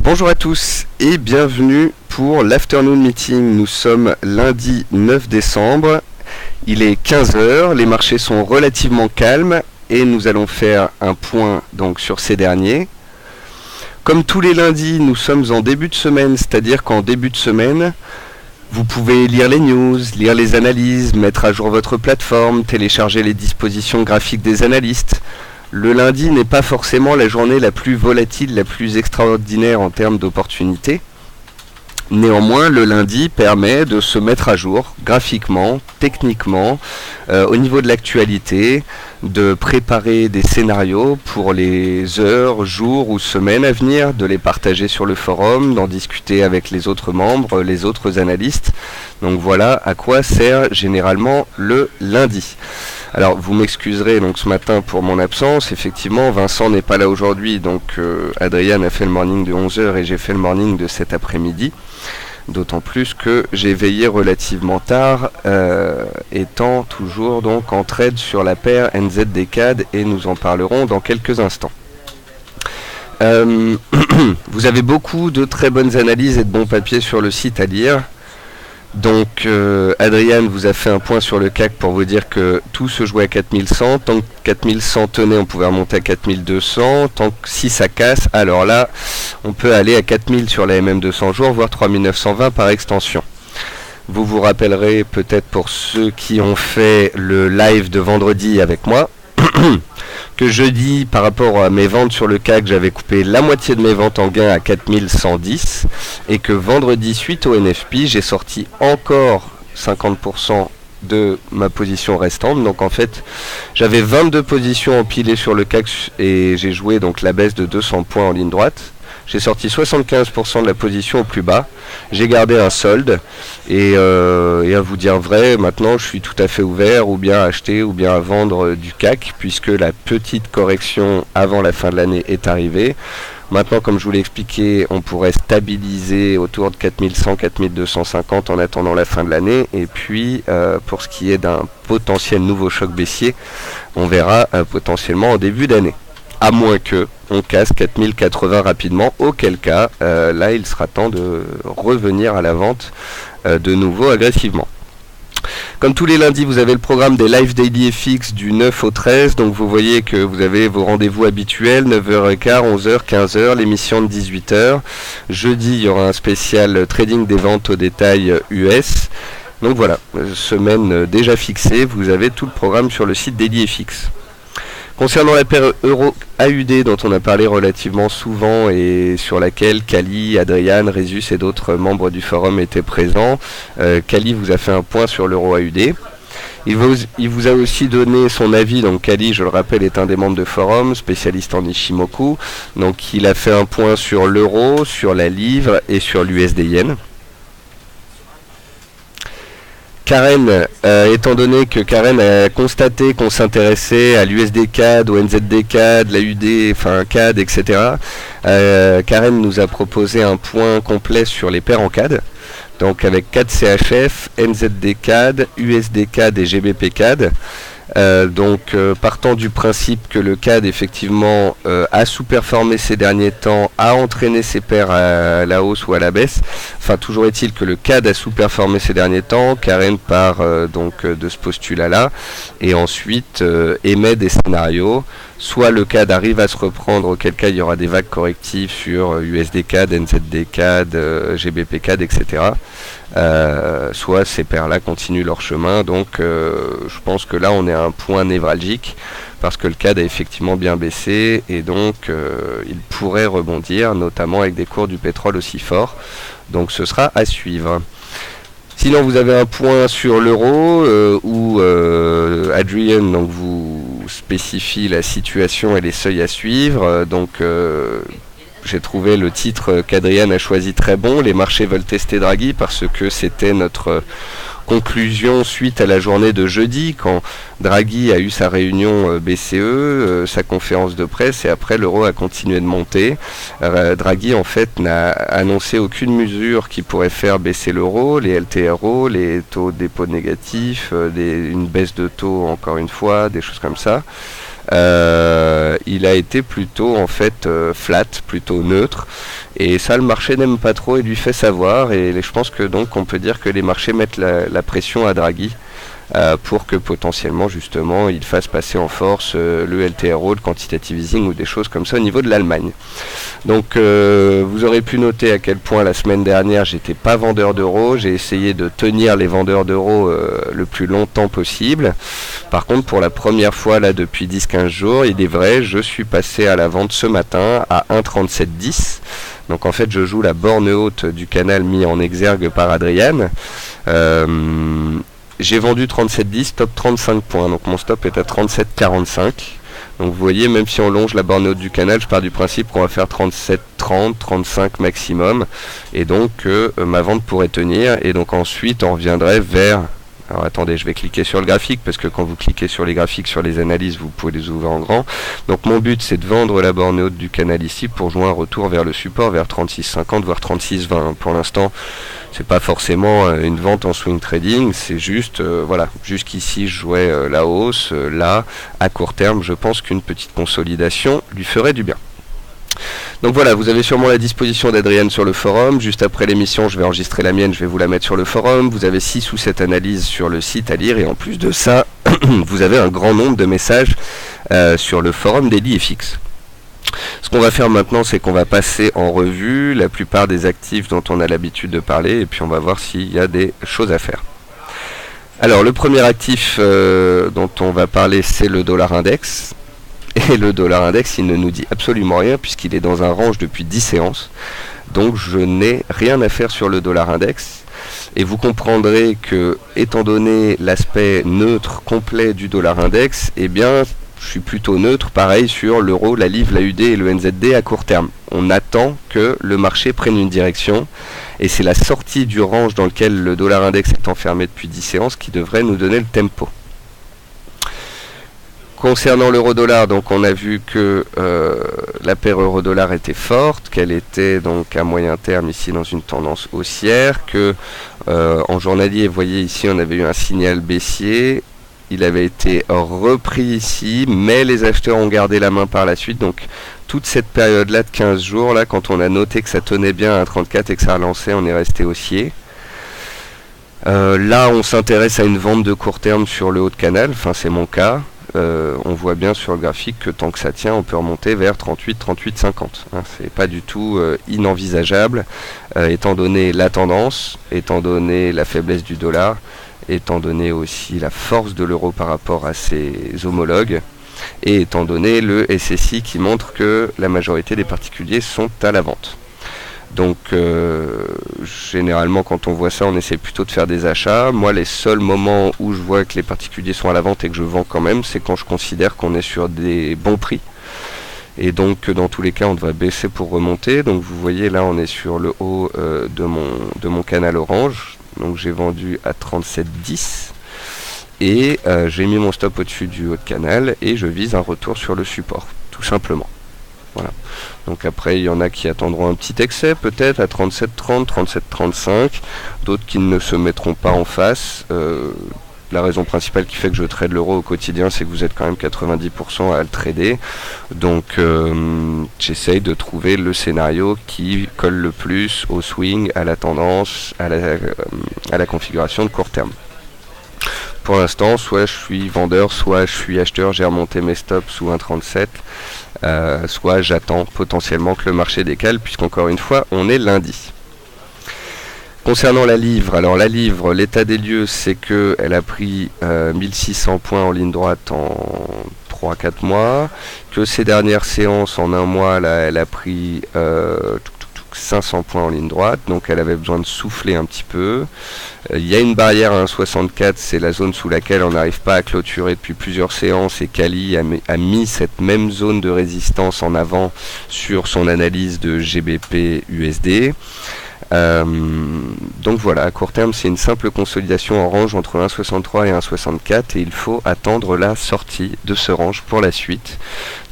Bonjour à tous et bienvenue pour l'Afternoon Meeting. Nous sommes lundi 9 décembre, il est 15 heures, les marchés sont relativement calmes et nous allons faire un point donc sur ces derniers. Comme tous les lundis, nous sommes en début de semaine, c'est-à-dire qu'en début de semaine, vous pouvez lire les news, lire les analyses, mettre à jour votre plateforme, télécharger les dispositions graphiques des analystes. Le lundi n'est pas forcément la journée la plus volatile, la plus extraordinaire en termes d'opportunités. Néanmoins, le lundi permet de se mettre à jour graphiquement, techniquement, au niveau de l'actualité, de préparer des scénarios pour les heures, jours ou semaines à venir, de les partager sur le forum, d'en discuter avec les autres membres, les autres analystes. Donc voilà à quoi sert généralement le lundi. Alors vous m'excuserez donc ce matin pour mon absence, effectivement Vincent n'est pas là aujourd'hui, donc Adrien a fait le morning de 11h et j'ai fait le morning de cet après-midi. D'autant plus que j'ai veillé relativement tard, étant toujours donc en trade sur la paire NZD-CAD et nous en parlerons dans quelques instants. Vous avez beaucoup de très bonnes analyses et de bons papiers sur le site à lire. Donc Adrien vous a fait un point sur le CAC pour vous dire que tout se jouait à 4100, tant que 4100 tenait on pouvait remonter à 4200, tant que si ça casse, alors là on peut aller à 4000 sur la MM200 jours, voire 3920 par extension. Vous vous rappellerez peut-être pour ceux qui ont fait le live de vendredi avec moi, que jeudi, par rapport à mes ventes sur le CAC, j'avais coupé la moitié de mes ventes en gain à 4110 et que vendredi, suite au NFP, j'ai sorti encore 50% de ma position restante. Donc en fait, j'avais 22 positions empilées sur le CAC et j'ai joué donc la baisse de 200 points en ligne droite. J'ai sorti 75% de la position au plus bas. J'ai gardé un solde. Et à vous dire vrai, maintenant je suis tout à fait ouvert ou bien à acheter ou bien à vendre du CAC puisque la petite correction avant la fin de l'année est arrivée. Maintenant, comme je vous l'ai expliqué, on pourrait stabiliser autour de 4100-4250 en attendant la fin de l'année. Et puis, pour ce qui est d'un potentiel nouveau choc baissier, on verra potentiellement en début d'année. À moins que on casse 4080 rapidement, auquel cas, là, il sera temps de revenir à la vente de nouveau agressivement. Comme tous les lundis, vous avez le programme des Live Daily FX du 9 au 13. Donc vous voyez que vous avez vos rendez-vous habituels, 9h15, 11h, 15h, l'émission de 18h. Jeudi, il y aura un spécial trading des ventes au détail US. Donc voilà, semaine déjà fixée, vous avez tout le programme sur le site Daily FX. Concernant la paire Euro AUD dont on a parlé relativement souvent et sur laquelle Kali, Adrien, Résus et d'autres membres du forum étaient présents, Kali vous a fait un point sur l'Euro AUD. Il vous a aussi donné son avis, donc Kali, je le rappelle, est un des membres de forum, spécialiste en Ishimoku. Donc il a fait un point sur l'euro, sur la livre et sur l'USD Yen. Karen, étant donné que Karen a constaté qu'on s'intéressait à l'USD CAD, au NZD CAD, l'AUD, enfin CAD, etc. Karen nous a proposé un point complet sur les paires en CAD. Donc avec CAD CHF, NZD CAD, USD CAD et GBP CAD. Partant du principe que le CAD effectivement a sous-performé ces derniers temps, a entraîné ses paires à la hausse ou à la baisse. Enfin, toujours est-il que le CAD a sous-performé ces derniers temps. Karen part de ce postulat-là et ensuite émet des scénarios. Soit le CAD arrive à se reprendre, auquel cas il y aura des vagues correctives sur USD CAD, NZD CAD, GBP CAD, etc. Soit ces paires-là continuent leur chemin. Donc je pense que là on est à un point névralgique parce que le CAD a effectivement bien baissé et donc il pourrait rebondir, notamment avec des cours du pétrole aussi forts. Donc ce sera à suivre. Sinon vous avez un point sur l'euro où Adrien donc vous spécifie la situation et les seuils à suivre. J'ai trouvé le titre qu'Adrien a choisi très bon. Les marchés veulent tester Draghi parce que c'était notre conclusion suite à la journée de jeudi quand Draghi a eu sa réunion BCE, sa conférence de presse et après l'euro a continué de monter. Draghi en fait n'a annoncé aucune mesure qui pourrait faire baisser l'euro, les LTRO, les taux de dépôt négatifs, une baisse de taux encore une fois, des choses comme ça. il a été plutôt en fait flat, plutôt neutre, et ça le marché n'aime pas trop et lui fait savoir, et je pense que donc on peut dire que les marchés mettent la pression à Draghi pour que potentiellement justement il fasse passer en force le LTRO, le quantitative easing ou des choses comme ça au niveau de l'Allemagne. Donc vous aurez pu noter à quel point la semaine dernière j'étais pas vendeur d'euros, j'ai essayé de tenir les vendeurs d'euros le plus longtemps possible. Par contre pour la première fois là depuis 10-15 jours, il est vrai, je suis passé à la vente ce matin à 1,3710. Donc en fait je joue la borne haute du canal mis en exergue par Adrian. J'ai vendu 37,10, stop 35 points, donc mon stop est à 37,45. Donc vous voyez, même si on longe la borne haute du canal, je pars du principe qu'on va faire 37,30, 35 maximum, et donc ma vente pourrait tenir, et donc ensuite on reviendrait vers... Alors attendez, je vais cliquer sur le graphique, parce que quand vous cliquez sur les graphiques, sur les analyses, vous pouvez les ouvrir en grand. Donc mon but c'est de vendre la borne haute du canal ici pour jouer un retour vers le support, vers 36,50, voire 36,20. Pour l'instant, c'est pas forcément une vente en swing trading, c'est juste, voilà, jusqu'ici je jouais la hausse, là, à court terme, je pense qu'une petite consolidation lui ferait du bien. Donc voilà, vous avez sûrement la disposition d'Adrian sur le forum. Juste après l'émission, je vais enregistrer la mienne, je vais vous la mettre sur le forum. Vous avez 6 ou 7 analyses sur le site à lire, et en plus de ça, vous avez un grand nombre de messages sur le forum DailyFX. Ce qu'on va faire maintenant, c'est qu'on va passer en revue la plupart des actifs dont on a l'habitude de parler, et puis on va voir s'il y a des choses à faire. Alors le premier actif dont on va parler, c'est le dollar index. Et le dollar index, il ne nous dit absolument rien puisqu'il est dans un range depuis 10 séances. Donc je n'ai rien à faire sur le dollar index. Et vous comprendrez que, étant donné l'aspect neutre complet du dollar index, eh bien, je suis plutôt neutre, pareil, sur l'euro, la livre, la UD et le NZD à court terme. On attend que le marché prenne une direction. Et c'est la sortie du range dans lequel le dollar index est enfermé depuis 10 séances qui devrait nous donner le tempo. Concernant l'euro-dollar, donc on a vu que la paire euro-dollar était forte, qu'elle était donc à moyen terme ici dans une tendance haussière, que en journalier, vous voyez ici on avait eu un signal baissier, il avait été repris ici, mais les acheteurs ont gardé la main par la suite, donc toute cette période-là de 15 jours, là, quand on a noté que ça tenait bien à 34 et que ça relançait, on est resté haussier. Là on s'intéresse à une vente de court terme sur le haut de canal, enfin c'est mon cas. On voit bien sur le graphique que tant que ça tient, on peut remonter vers 38, 38, 50. Hein, c'est pas du tout inenvisageable, étant donné la tendance, étant donné la faiblesse du dollar, étant donné aussi la force de l'euro par rapport à ses homologues, et étant donné le SSI qui montre que la majorité des particuliers sont à la vente. Donc généralement quand on voit ça, on essaie plutôt de faire des achats. Moi les seuls moments où je vois que les particuliers sont à la vente et que je vends quand même, c'est quand je considère qu'on est sur des bons prix. Et donc dans tous les cas on devrait baisser pour remonter. Donc vous voyez là on est sur le haut de mon canal orange. Donc j'ai vendu à 37,10 et j'ai mis mon stop au-dessus du haut de canal et je vise un retour sur le support, tout simplement. Voilà. Donc après il y en a qui attendront un petit excès peut-être à 37,30, 37,35, d'autres qui ne se mettront pas en face. La raison principale qui fait que je trade l'euro au quotidien, c'est que vous êtes quand même 90% à le trader. Donc j'essaye de trouver le scénario qui colle le plus au swing, à la tendance, à la configuration de court terme. Pour l'instant, soit je suis vendeur, soit je suis acheteur, j'ai remonté mes stops sous 1,37, soit j'attends potentiellement que le marché décale, puisqu'encore une fois, on est lundi. Concernant la livre, alors la livre, l'état des lieux, c'est qu'elle a pris 1600 points en ligne droite en 3-4 mois, que ces dernières séances, en un mois, là, elle a pris 500 points en ligne droite, donc elle avait besoin de souffler un petit peu. Il y a une barrière à 1,64, c'est la zone sous laquelle on n'arrive pas à clôturer depuis plusieurs séances, et Kali a mis cette même zone de résistance en avant sur son analyse de GBP USD. Donc voilà, à court terme c'est une simple consolidation en range entre 1,63 et 1,64 et il faut attendre la sortie de ce range pour la suite.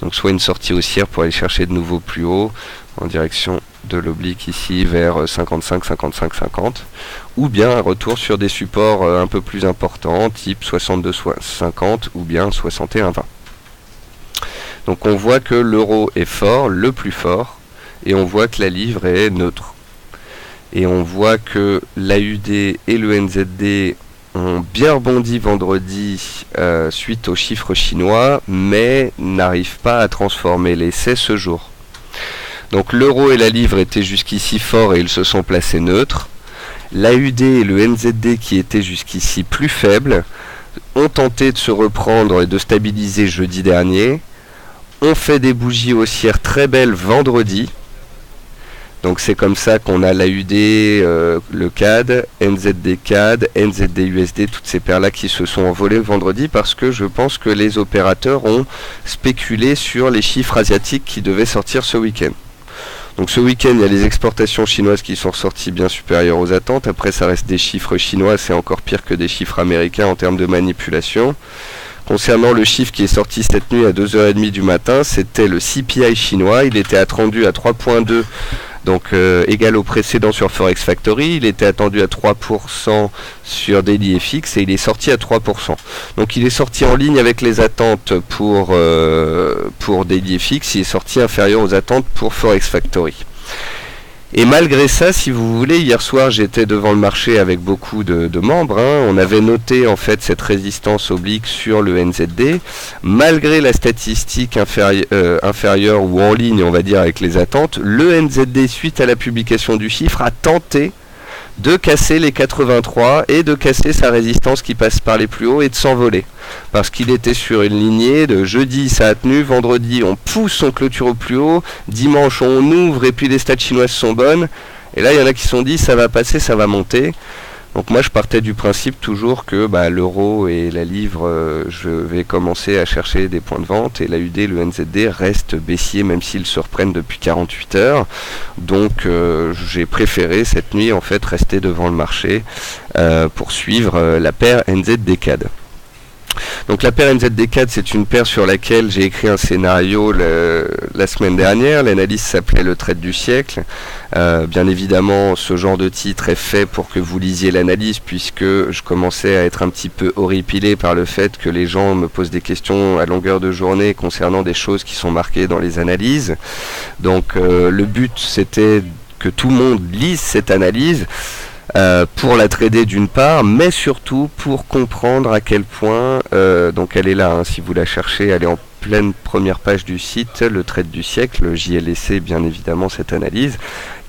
Donc soit une sortie haussière pour aller chercher de nouveau plus haut en direction de l'oblique ici vers 55, 55, 50, ou bien un retour sur des supports un peu plus importants type 62, 50 ou bien 61, 20. Donc on voit que l'euro est fort, le plus fort, et on voit que la livre est neutre. Et on voit que l'AUD et le NZD ont bien rebondi vendredi suite aux chiffres chinois, mais n'arrivent pas à transformer l'essai ce jour. Donc l'euro et la livre étaient jusqu'ici forts et ils se sont placés neutres. L'AUD et le NZD qui étaient jusqu'ici plus faibles ont tenté de se reprendre et de stabiliser jeudi dernier, ont fait des bougies haussières très belles vendredi. Donc c'est comme ça qu'on a l'AUD, le CAD, NZD CAD, NZD USD, toutes ces paires-là qui se sont envolées vendredi parce que je pense que les opérateurs ont spéculé sur les chiffres asiatiques qui devaient sortir ce week-end. Donc ce week-end, il y a les exportations chinoises qui sont ressorties bien supérieures aux attentes. Après, ça reste des chiffres chinois, c'est encore pire que des chiffres américains en termes de manipulation. Concernant le chiffre qui est sorti cette nuit à 2h30 du matin, c'était le CPI chinois. Il était attendu à 3,2, donc égal au précédent sur Forex Factory. Il était attendu à 3% sur Daily FX et il est sorti à 3%. Donc il est sorti en ligne avec les attentes pour Daily FX. Il est sorti inférieur aux attentes pour Forex Factory. Et malgré ça, si vous voulez, hier soir j'étais devant le marché avec beaucoup de membres. On avait noté en fait cette résistance oblique sur le NZD. Malgré la statistique inférieure ou en ligne, on va dire, avec les attentes, le NZD, suite à la publication du chiffre, a tenté de casser les 83 et de casser sa résistance qui passe par les plus hauts et de s'envoler. Parce qu'il était sur une lignée de jeudi ça a tenu, vendredi on pousse, on clôture au plus haut, dimanche on ouvre et puis les stats chinoises sont bonnes. Et là il y en a qui se sont dit ça va passer, ça va monter. Donc moi je partais du principe toujours que l'euro et la livre, je vais commencer à chercher des points de vente et l'AUD et le NZD restent baissiers même s'ils se reprennent depuis 48 heures. Donc j'ai préféré cette nuit en fait rester devant le marché pour suivre la paire NZD-CAD. Donc la paire NZD4, c'est une paire sur laquelle j'ai écrit un scénario la semaine dernière. L'analyse s'appelait le trade du siècle. Bien évidemment, ce genre de titre est fait pour que vous lisiez l'analyse, puisque je commençais à être un petit peu horripilé par le fait que les gens me posent des questions à longueur de journée concernant des choses qui sont marquées dans les analyses. Donc le but, c'était que tout le monde lise cette analyse. Pour la trader d'une part, mais surtout pour comprendre à quel point, donc elle est là, si vous la cherchez, elle est en pleine première page du site, le trade du siècle, j'y ai laissé bien évidemment cette analyse.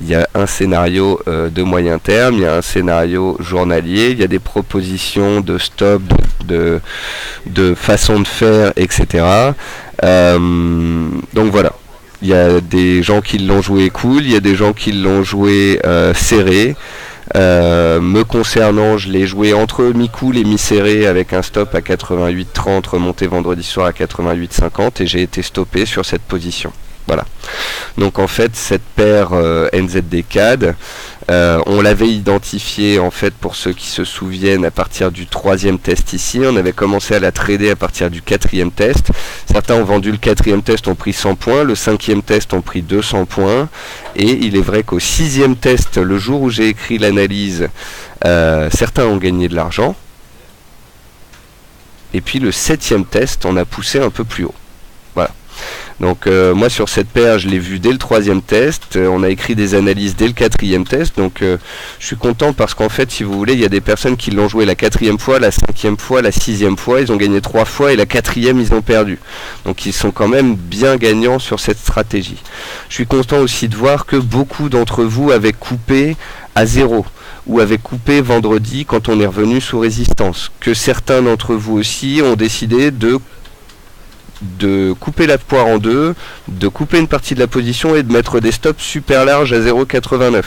Il y a un scénario de moyen terme, il y a un scénario journalier, il y a des propositions de stop, de façon de faire, etc. Donc voilà. Il y a des gens qui l'ont joué cool, il y a des gens qui l'ont joué serré. Me concernant, je l'ai joué entre mi-cool et mi-serré avec un stop à 88,30 remonté vendredi soir à 88,50 et j'ai été stoppé sur cette position. Voilà. Donc en fait cette paire NZD-CAD, on l'avait identifié en fait pour ceux qui se souviennent à partir du 3e test ici. On avait commencé à la trader à partir du 4e test. Certains ont vendu le 4e test, ont pris 100 points. Le 5e test ont pris 200 points. Et il est vrai qu'au 6e test, le jour où j'ai écrit l'analyse, certains ont gagné de l'argent. Et puis le 7e test, on a poussé un peu plus haut. Voilà. Donc moi sur cette paire je l'ai vu dès le 3e test, on a écrit des analyses dès le 4e test, donc je suis content parce qu'en fait si vous voulez il y a des personnes qui l'ont joué la 4e fois, la 5e fois, la 6e fois, ils ont gagné 3 fois et la 4e ils ont perdu. Donc ils sont quand même bien gagnants sur cette stratégie. Je suis content aussi de voir que beaucoup d'entre vous avaient coupé à 0 ou avaient coupé vendredi quand on est revenu sous résistance, que certains d'entre vous aussi ont décidé de couper la poire en deux, de couper une partie de la position et de mettre des stops super larges à 0,89.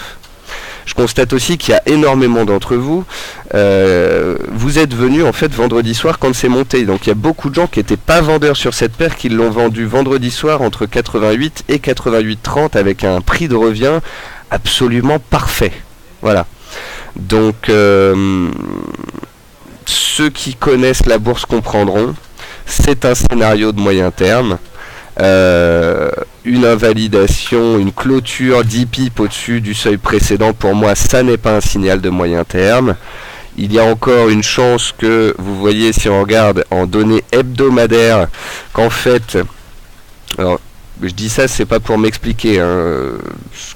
Je constate aussi qu'il y a énormément d'entre vous, vous êtes venus en fait vendredi soir quand c'est monté. Donc il y a beaucoup de gens qui n'étaient pas vendeurs sur cette paire qui l'ont vendu vendredi soir entre 88 et 88,30 avec un prix de revient absolument parfait. Voilà. Donc ceux qui connaissent la bourse comprendront. C'est un scénario de moyen terme, une invalidation, une clôture 10 pips au-dessus du seuil précédent, pour moi ça n'est pas un signal de moyen terme. Il y a encore une chance que, vous voyez si on regarde en données hebdomadaires, qu'en fait Alors, je dis ça, c'est pas pour m'expliquer, hein,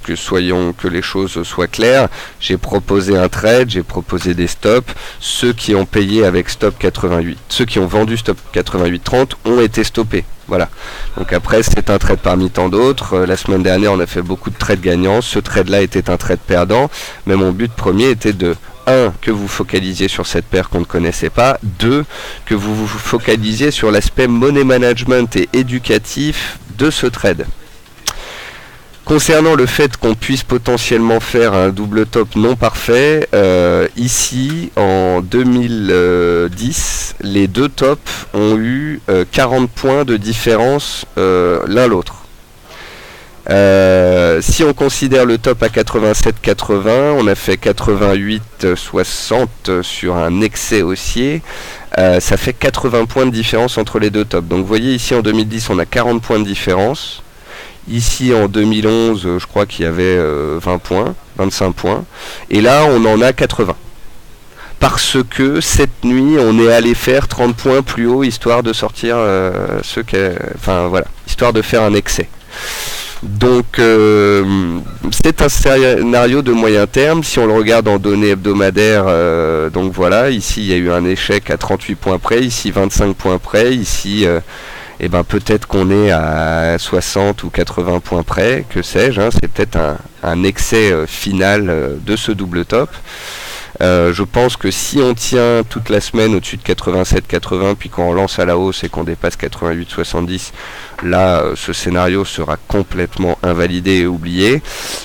que les choses soient claires. J'ai proposé un trade, j'ai proposé des stops. Ceux qui ont payé avec stop 88, ceux qui ont vendu stop 88,30 ont été stoppés. Voilà. Donc après, c'est un trade parmi tant d'autres. La semaine dernière, on a fait beaucoup de trades gagnants. Ce trade-là était un trade perdant. Mais mon but premier était de 1. Que vous focalisiez sur cette paire qu'on ne connaissait pas. 2. Que vous vous focalisiez sur l'aspect money management et éducatif de ce trade. Concernant le fait qu'on puisse potentiellement faire un double top non parfait, ici en 2010, les deux tops ont eu 40 points de différence l'un l'autre. Si on considère le top à 87,80, on a fait 88,60 sur un excès haussier, ça fait 80 points de différence entre les deux tops. Donc vous voyez ici en 2010 on a 40 points de différence. Ici en 2011 je crois qu'il y avait 20 points, 25 points. Et là on en a 80. Parce que cette nuit on est allé faire 30 points plus haut histoire de sortir histoire de faire un excès. Donc c'est un scénario de moyen terme. Si on le regarde en données hebdomadaires, donc voilà, ici il y a eu un échec à 38 points près, ici 25 points près, ici peut-être qu'on est à 60 ou 80 points près, que sais-je, hein, c'est peut-être un excès final de ce double top. Je pense que si on tient toute la semaine au-dessus de 87-80 puis qu'on lance à la hausse et qu'on dépasse 88-70, là ce scénario sera complètement invalidé et oublié.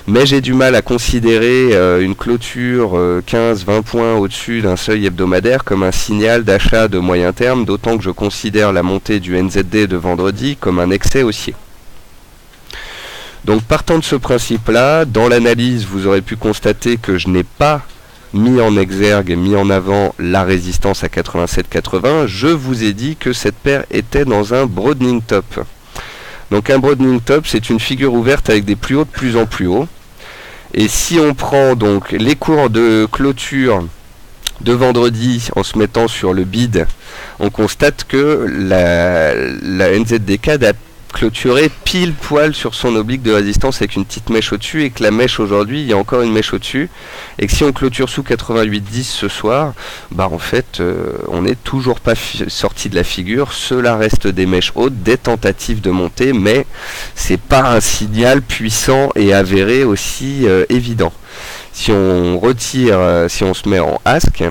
Mais j'ai du mal à considérer une clôture 15-20 points au-dessus d'un seuil hebdomadaire comme un signal d'achat de moyen terme, d'autant que je considère la montée du NZD de vendredi comme un excès haussier. Donc partant de ce principe-là, dans l'analyse vous aurez pu constater que je n'ai pas mis en exergue et mis en avant la résistance à 87,80, je vous ai dit que cette paire était dans un broadening top. Donc un broadening top, c'est une figure ouverte avec des plus hauts de plus en plus haut. Et si on prend donc les cours de clôture de vendredi en se mettant sur le bid, on constate que la NZDK a clôturé pile poil sur son oblique de résistance avec une petite mèche au-dessus, et que la mèche aujourd'hui, il y a encore une mèche au-dessus, et que si on clôture sous 88,10 ce soir, en fait on n'est toujours pas sorti de la figure. Cela reste des mèches hautes, des tentatives de montée, mais c'est pas un signal puissant et avéré aussi évident. Si on retire, si on se met en ask,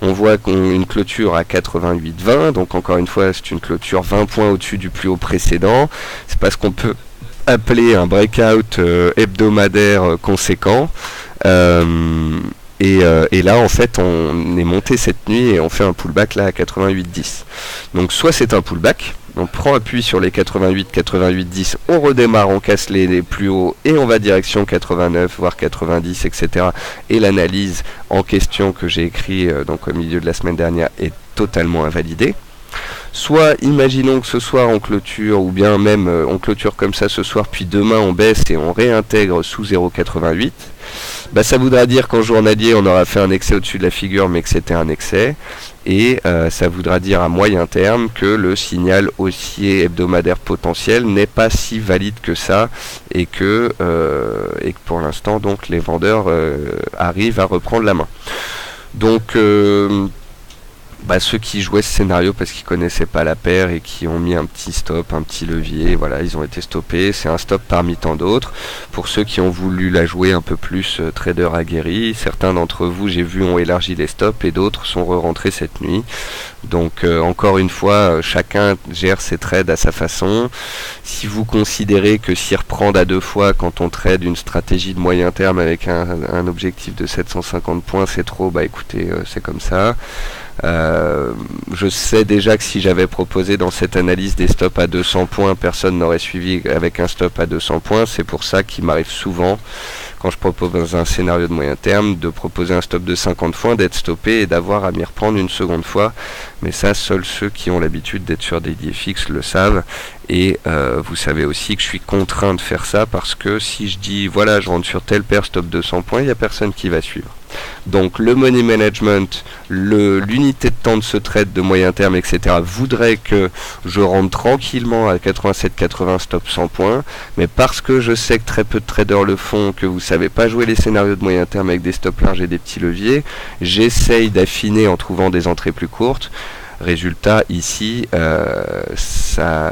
on voit qu'on a une clôture à 88,20, donc encore une fois c'est une clôture 20 points au-dessus du plus haut précédent. C'est pas ce qu'on peut appeler un breakout hebdomadaire conséquent. Et là en fait on est monté cette nuit et on fait un pullback là à 88,10. Donc soit c'est un pullback, on prend appui sur les 88-10, on redémarre, on casse les plus hauts et on va direction 89 voire 90, etc. Et l'analyse en question que j'ai écrit donc au milieu de la semaine dernière est totalement invalidée. Soit imaginons que ce soir on clôture, ou bien même on clôture comme ça ce soir, puis demain on baisse et on réintègre sous 0,88. Ça voudra dire qu'en journalier on aura fait un excès au-dessus de la figure, mais que c'était un excès. Et ça voudra dire à moyen terme que le signal haussier hebdomadaire potentiel n'est pas si valide que ça, et que pour l'instant donc les vendeurs arrivent à reprendre la main. Donc ceux qui jouaient ce scénario parce qu'ils connaissaient pas la paire et qui ont mis un petit stop, un petit levier, voilà, ils ont été stoppés. C'est un stop parmi tant d'autres. Pour ceux qui ont voulu la jouer un peu plus trader aguerri, certains d'entre vous, j'ai vu, ont élargi les stops et d'autres sont re-rentrés cette nuit. Donc encore une fois, chacun gère ses trades à sa façon. Si vous considérez que s'y reprendre à deux fois quand on trade une stratégie de moyen terme avec un objectif de 750 points, c'est trop, écoutez, c'est comme ça. Je sais déjà que si j'avais proposé dans cette analyse des stops à 200 points, personne n'aurait suivi avec un stop à 200 points. C'est pour ça qu'il m'arrive souvent, quand je propose dans un scénario de moyen terme, de proposer un stop de 50 points, d'être stoppé et d'avoir à m'y reprendre une seconde fois. Mais ça, seuls ceux qui ont l'habitude d'être sur des idées fixes le savent. Et vous savez aussi que je suis contraint de faire ça, parce que si je dis voilà, je rentre sur telle paire stop 200 points, il n'y a personne qui va suivre. Donc le money management, l'unité de temps de ce trade de moyen terme, etc. voudrait que je rentre tranquillement à 87-80 stop 100 points, mais parce que je sais que très peu de traders le font, que vous savez pas jouer les scénarios de moyen terme avec des stops larges et des petits leviers, j'essaye d'affiner en trouvant des entrées plus courtes. Résultat, ici, ça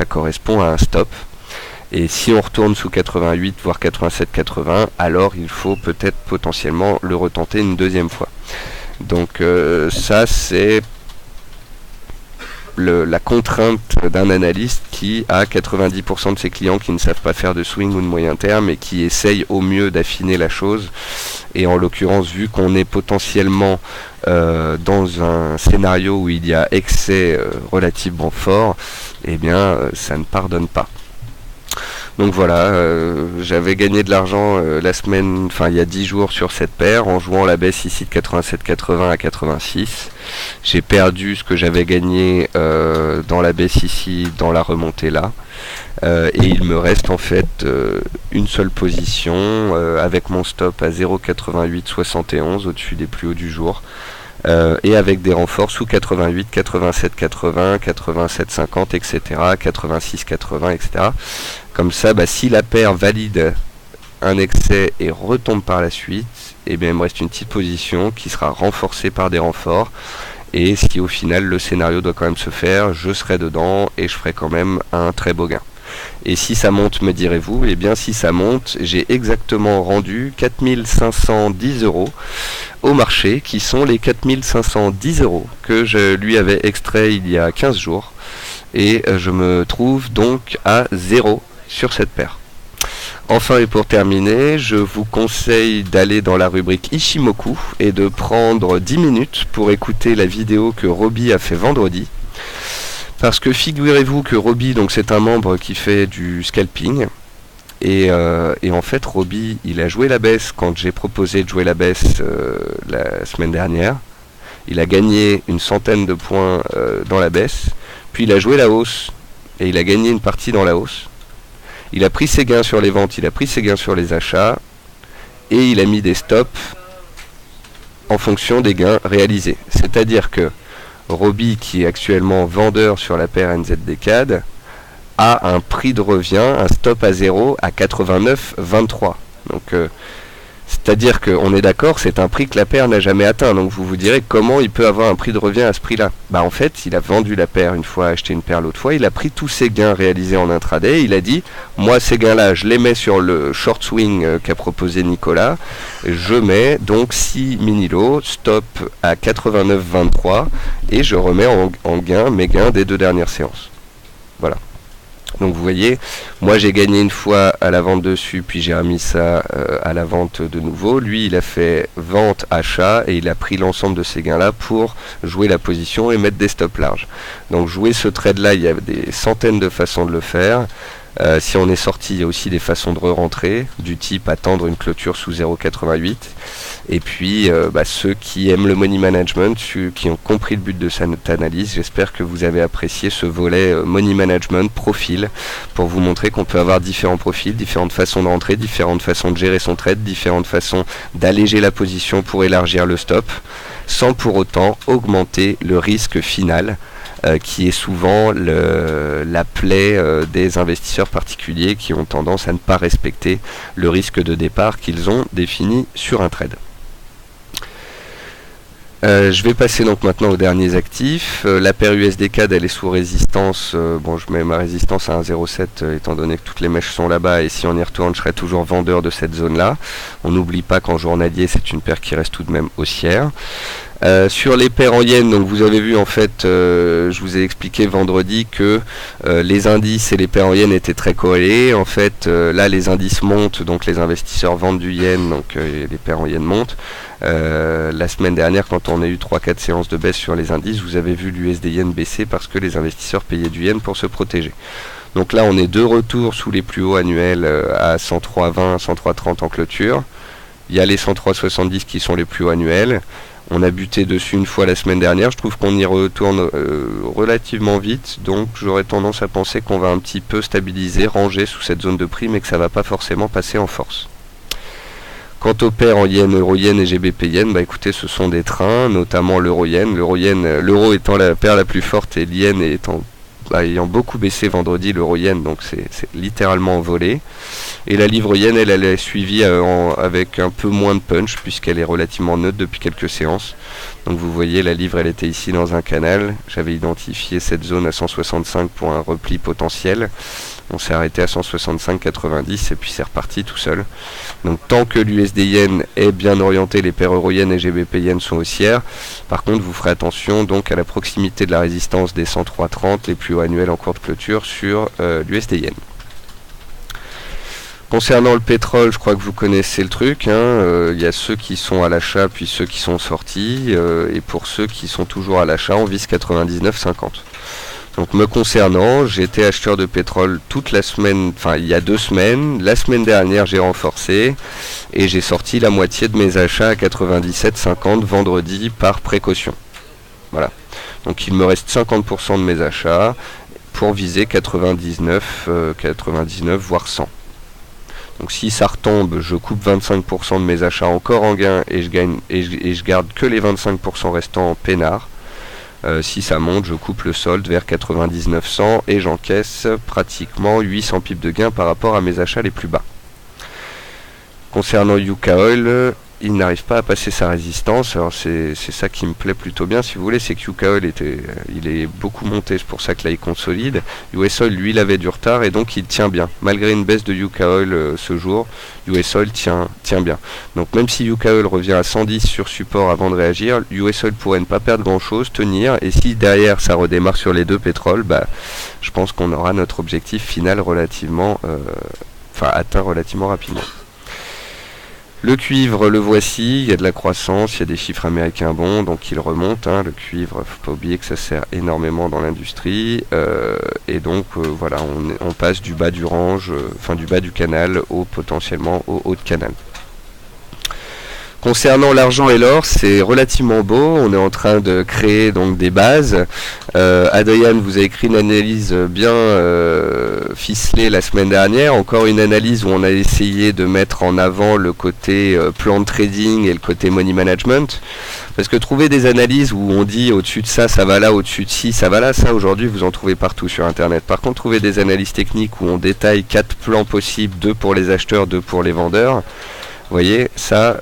correspond à un stop. Et si on retourne sous 88, voire 87-80, alors il faut peut-être potentiellement le retenter une deuxième fois. Donc ça, c'est la contrainte d'un analyste qui a 90% de ses clients qui ne savent pas faire de swing ou de moyen terme et qui essayent au mieux d'affiner la chose. Et en l'occurrence, vu qu'on est potentiellement dans un scénario où il y a excès relativement fort, eh bien ça ne pardonne pas. Donc voilà, j'avais gagné de l'argent la semaine, enfin il y a 10 jours sur cette paire en jouant la baisse ici de 87-80 à 86. J'ai perdu ce que j'avais gagné dans la baisse ici, dans la remontée là. Et il me reste en fait une seule position avec mon stop à 0,8871 au-dessus des plus hauts du jour. Et avec des renforts sous 88, 87, 80, 87, 50, etc., 86, 80, etc. Comme ça, si la paire valide un excès et retombe par la suite, eh bien, il me reste une petite position qui sera renforcée par des renforts. Et si au final le scénario doit quand même se faire, je serai dedans et je ferai quand même un très beau gain. Et si ça monte, me direz-vous, eh bien si ça monte, j'ai exactement rendu 4510 € au marché, qui sont les 4510 € que je lui avais extrait il y a 15 jours. Et je me trouve donc à 0 sur cette paire. Enfin et pour terminer, je vous conseille d'aller dans la rubrique Ishimoku et de prendre 10 minutes pour écouter la vidéo que Roby a fait vendredi. Parce que figurez-vous que Roby, donc c'est un membre qui fait du scalping, et en fait Roby, il a joué la baisse quand j'ai proposé de jouer la baisse la semaine dernière. Il a gagné une centaine de points dans la baisse, puis il a joué la hausse, et il a gagné une partie dans la hausse. Il a pris ses gains sur les ventes, il a pris ses gains sur les achats, et il a mis des stops en fonction des gains réalisés. C'est-à-dire que Roby, qui est actuellement vendeur sur la paire NZD-CAD, a un prix de revient, un stop à 0 à 89,23. Donc, c'est-à-dire qu'on est d'accord, c'est un prix que la paire n'a jamais atteint. Donc vous vous direz comment il peut avoir un prix de revient à ce prix-là. En fait, il a vendu la paire une fois, acheté une paire l'autre fois, il a pris tous ses gains réalisés en intraday, il a dit, moi ces gains-là, je les mets sur le short swing qu'a proposé Nicolas, je mets donc 6 mini-lots, stop à 89,23, et je remets en gain mes gains des 2 dernières séances. Voilà. Donc vous voyez, moi j'ai gagné une fois à la vente dessus, puis j'ai remis ça à la vente de nouveau. Lui il a fait vente, achat, et il a pris l'ensemble de ces gains là pour jouer la position et mettre des stops larges. Donc jouer ce trade là, il y a des centaines de façons de le faire. Si on est sorti, il y a aussi des façons de re-rentrer, du type attendre une clôture sous 0,88. Et puis, ceux qui aiment le money management, ceux qui ont compris le but de cette analyse, j'espère que vous avez apprécié ce volet money management, profil, pour vous montrer qu'on peut avoir différents profils, différentes façons de rentrer, différentes façons de gérer son trade, différentes façons d'alléger la position pour élargir le stop, sans pour autant augmenter le risque final. Qui est souvent la plaie des investisseurs particuliers qui ont tendance à ne pas respecter le risque de départ qu'ils ont défini sur un trade. Je vais passer donc maintenant aux derniers actifs. La paire USD-CAD, elle est sous résistance. Je mets ma résistance à 1,07 étant donné que toutes les mèches sont là-bas, et si on y retourne, je serai toujours vendeur de cette zone-là. On n'oublie pas qu'en journalier, c'est une paire qui reste tout de même haussière. Sur les paires en yens, donc vous avez vu en fait, je vous ai expliqué vendredi que les indices et les paires en yens étaient très corrélés. En fait, là les indices montent, donc les investisseurs vendent du yen, donc les paires en yens montent. La semaine dernière, quand on a eu 3-4 séances de baisse sur les indices, vous avez vu l'USD yen baisser parce que les investisseurs payaient du yen pour se protéger. Donc là on est de retour sous les plus hauts annuels à 103,20, 103,30 en clôture. Il y a les 103,70 qui sont les plus hauts annuels. On a buté dessus une fois la semaine dernière, je trouve qu'on y retourne relativement vite, donc j'aurais tendance à penser qu'on va un petit peu stabiliser, ranger sous cette zone de prix, mais que ça ne va pas forcément passer en force. Quant aux paires en yen, euro-yen et GBP-yen, bah écoutez, ce sont des trains, notamment l'euro-yen. L'euro étant la paire la plus forte et l'yen ayant beaucoup baissé vendredi, l'euro-yen, donc c'est littéralement envolé. Et la livre-yen, elle est suivie avec un peu moins de punch, puisqu'elle est relativement neutre depuis quelques séances. Donc vous voyez, la livre, elle était ici dans un canal. J'avais identifié cette zone à 165 pour un repli potentiel. On s'est arrêté à 165,90 et puis c'est reparti tout seul. Donc tant que l'USD yen est bien orienté, les paires euro yen et GBP yen sont haussières. Par contre, vous ferez attention donc à la proximité de la résistance des 103,30, les plus hauts annuels en cours de clôture sur l'USD yen. Concernant le pétrole, je crois que vous connaissez le truc. Y a ceux qui sont à l'achat puis ceux qui sont sortis. Et pour ceux qui sont toujours à l'achat, on vise 99,50. Donc me concernant, j'étais acheteur de pétrole toute la semaine, il y a 2 semaines. La semaine dernière, j'ai renforcé et j'ai sorti la moitié de mes achats à 97,50 vendredi par précaution. Voilà. Donc il me reste 50% de mes achats pour viser 99 voire 100. Donc si ça retombe, je coupe 25% de mes achats encore en gain et je garde que les 25% restants en peinard. Si ça monte, je coupe le solde vers 99,100 et j'encaisse pratiquement 800 pips de gain par rapport à mes achats les plus bas. Concernant Yuka Oil, il n'arrive pas à passer sa résistance. Alors c'est ça qui me plaît plutôt bien, si vous voulez, c'est que Yuka Oil il est beaucoup monté, c'est pour ça que là il consolide. US Oil, lui, il avait du retard et donc il tient bien. Malgré une baisse de Yuka Oil ce jour, US Oil tient bien. Donc même si Yuka Oil revient à 110 sur support avant de réagir, US Oil pourrait ne pas perdre grand chose, tenir, et si derrière ça redémarre sur les 2 pétroles, je pense qu'on aura notre objectif final atteint relativement rapidement. Le cuivre, le voici, il y a de la croissance, il y a des chiffres américains bons, donc il remonte. Le cuivre, faut pas oublier que ça sert énormément dans l'industrie. Et donc voilà, on passe du bas du range, du bas du canal potentiellement au haut de canal. Concernant l'argent et l'or, c'est relativement beau. On est en train de créer donc des bases. Adrien vous a écrit une analyse bien ficelée la semaine dernière. Encore une analyse où on a essayé de mettre en avant le côté plan de trading et le côté money management. Parce que trouver des analyses où on dit au-dessus de ça, ça va là, au-dessus de ci, ça va là, ça aujourd'hui vous en trouvez partout sur Internet. Par contre, trouver des analyses techniques où on détaille 4 plans possibles, 2 pour les acheteurs, 2 pour les vendeurs. Vous voyez, ça,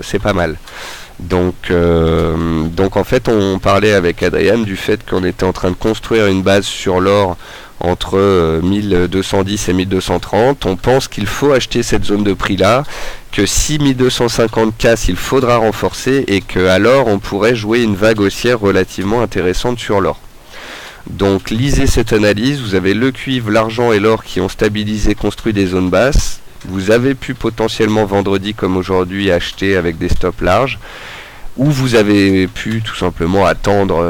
c'est pas mal. Donc en fait, on parlait avec Adrien du fait qu'on était en train de construire une base sur l'or entre 1210 et 1230. On pense qu'il faut acheter cette zone de prix-là, que si 1250 casse, il faudra renforcer et qu'à l'or, on pourrait jouer une vague haussière relativement intéressante sur l'or. Donc lisez cette analyse, vous avez le cuivre, l'argent et l'or qui ont stabilisé, construit des zones basses. Vous avez pu potentiellement vendredi comme aujourd'hui acheter avec des stops larges, ou vous avez pu tout simplement attendre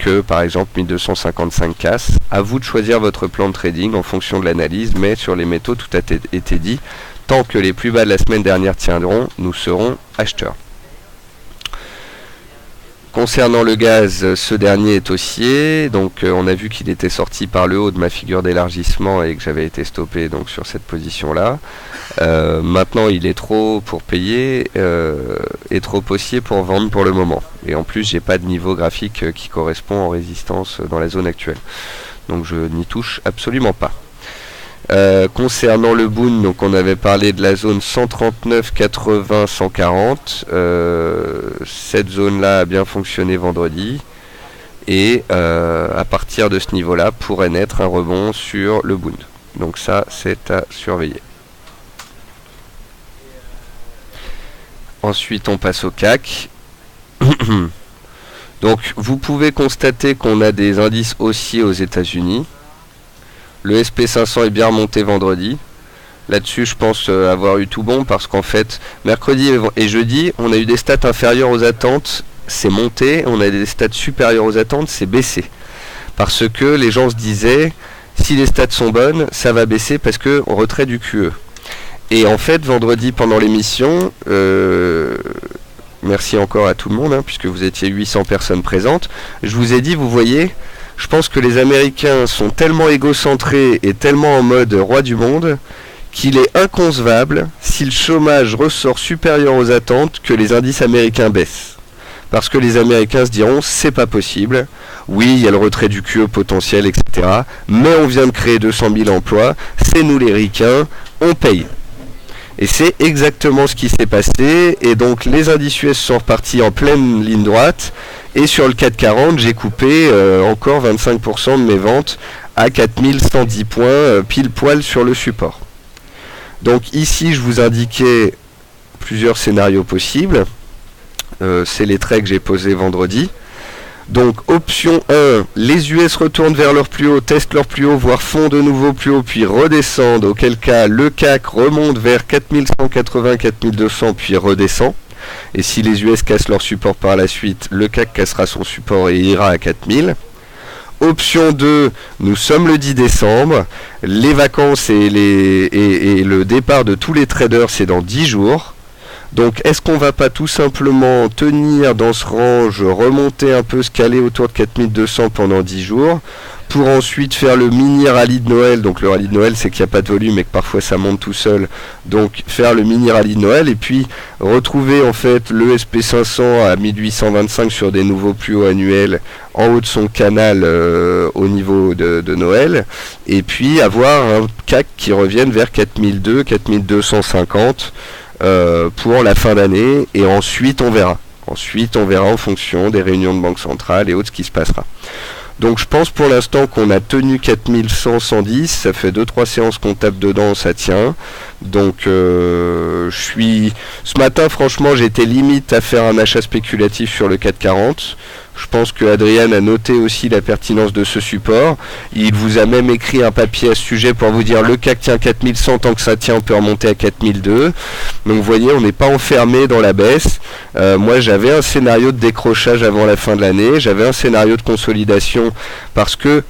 que par exemple 1255 casse. À vous de choisir votre plan de trading en fonction de l'analyse, mais sur les métaux tout a été dit. Tant que les plus bas de la semaine dernière tiendront, nous serons acheteurs. Concernant le gaz, ce dernier est haussier, donc on a vu qu'il était sorti par le haut de ma figure d'élargissement et que j'avais été stoppé donc sur cette position-là. Maintenant, il est trop pour payer et trop haussier pour vendre pour le moment. Et en plus, j'ai pas de niveau graphique qui correspond en résistance dans la zone actuelle. Donc je n'y touche absolument pas. Concernant le Boon, donc on avait parlé de la zone 139, 80, 140. Cette zone-là a bien fonctionné vendredi. Et à partir de ce niveau-là, pourrait naître un rebond sur le Boon. Donc ça, c'est à surveiller. Ensuite, on passe au CAC. Donc, vous pouvez constater qu'on a des indices haussiers aux États-Unis. Le SP500 est bien remonté vendredi. Là-dessus, je pense avoir eu tout bon parce qu'en fait, mercredi et jeudi, on a eu des stats inférieures aux attentes, c'est monté. On a des stats supérieures aux attentes, c'est baissé. Parce que les gens se disaient, si les stats sont bonnes, ça va baisser parce qu'on retrait du QE. Et en fait, vendredi, pendant l'émission, merci encore à tout le monde, puisque vous étiez 800 personnes présentes, je vous ai dit, vous voyez, je pense que les Américains sont tellement égocentrés et tellement en mode roi du monde qu'il est inconcevable si le chômage ressort supérieur aux attentes que les indices américains baissent. Parce que les Américains se diront c'est pas possible, oui il y a le retrait du QE potentiel etc. Mais on vient de créer 200 000 emplois, c'est nous les ricains, on paye. Et c'est exactement ce qui s'est passé, et donc les indices US sont repartis en pleine ligne droite, et sur le CAC 40 j'ai coupé encore 25% de mes ventes à 4110 points, pile poil sur le support. Donc ici je vous indiquais plusieurs scénarios possibles. C'est les traits que j'ai posés vendredi. Donc option 1, les US retournent vers leur plus haut, testent leur plus haut, voire font de nouveau plus haut, puis redescendent, auquel cas le CAC remonte vers 4180, 4200, puis redescend. Et si les US cassent leur support par la suite, le CAC cassera son support et ira à 4000. Option 2, nous sommes le 10 décembre, les vacances et le départ de tous les traders c'est dans 10 jours. Donc est-ce qu'on va pas tout simplement tenir dans ce range, remonter un peu, se caler autour de 4200 pendant 10 jours, pour ensuite faire le mini rallye de Noël. Donc le rallye de Noël c'est qu'il n'y a pas de volume et que parfois ça monte tout seul, donc faire le mini rallye de Noël et puis retrouver en fait le SP500 à 1825 sur des nouveaux plus hauts annuels en haut de son canal au niveau de Noël, et puis avoir un CAC qui revienne vers 4200, 4250 pour la fin d'année, et ensuite on verra. Ensuite on verra en fonction des réunions de banque centrale et autres ce qui se passera. Donc je pense pour l'instant qu'on a tenu 4100, 110, ça fait 2-3 séances qu'on tape dedans, ça tient. Donc ce matin franchement j'étais limite à faire un achat spéculatif sur le 440. Je pense que Adrien a noté aussi la pertinence de ce support. Il vous a même écrit un papier à ce sujet pour vous dire le CAC tient 4100, tant que ça tient on peut remonter à 4002. Donc vous voyez, on n'est pas enfermé dans la baisse. Moi j'avais un scénario de décrochage avant la fin de l'année, j'avais un scénario de consolidation parce que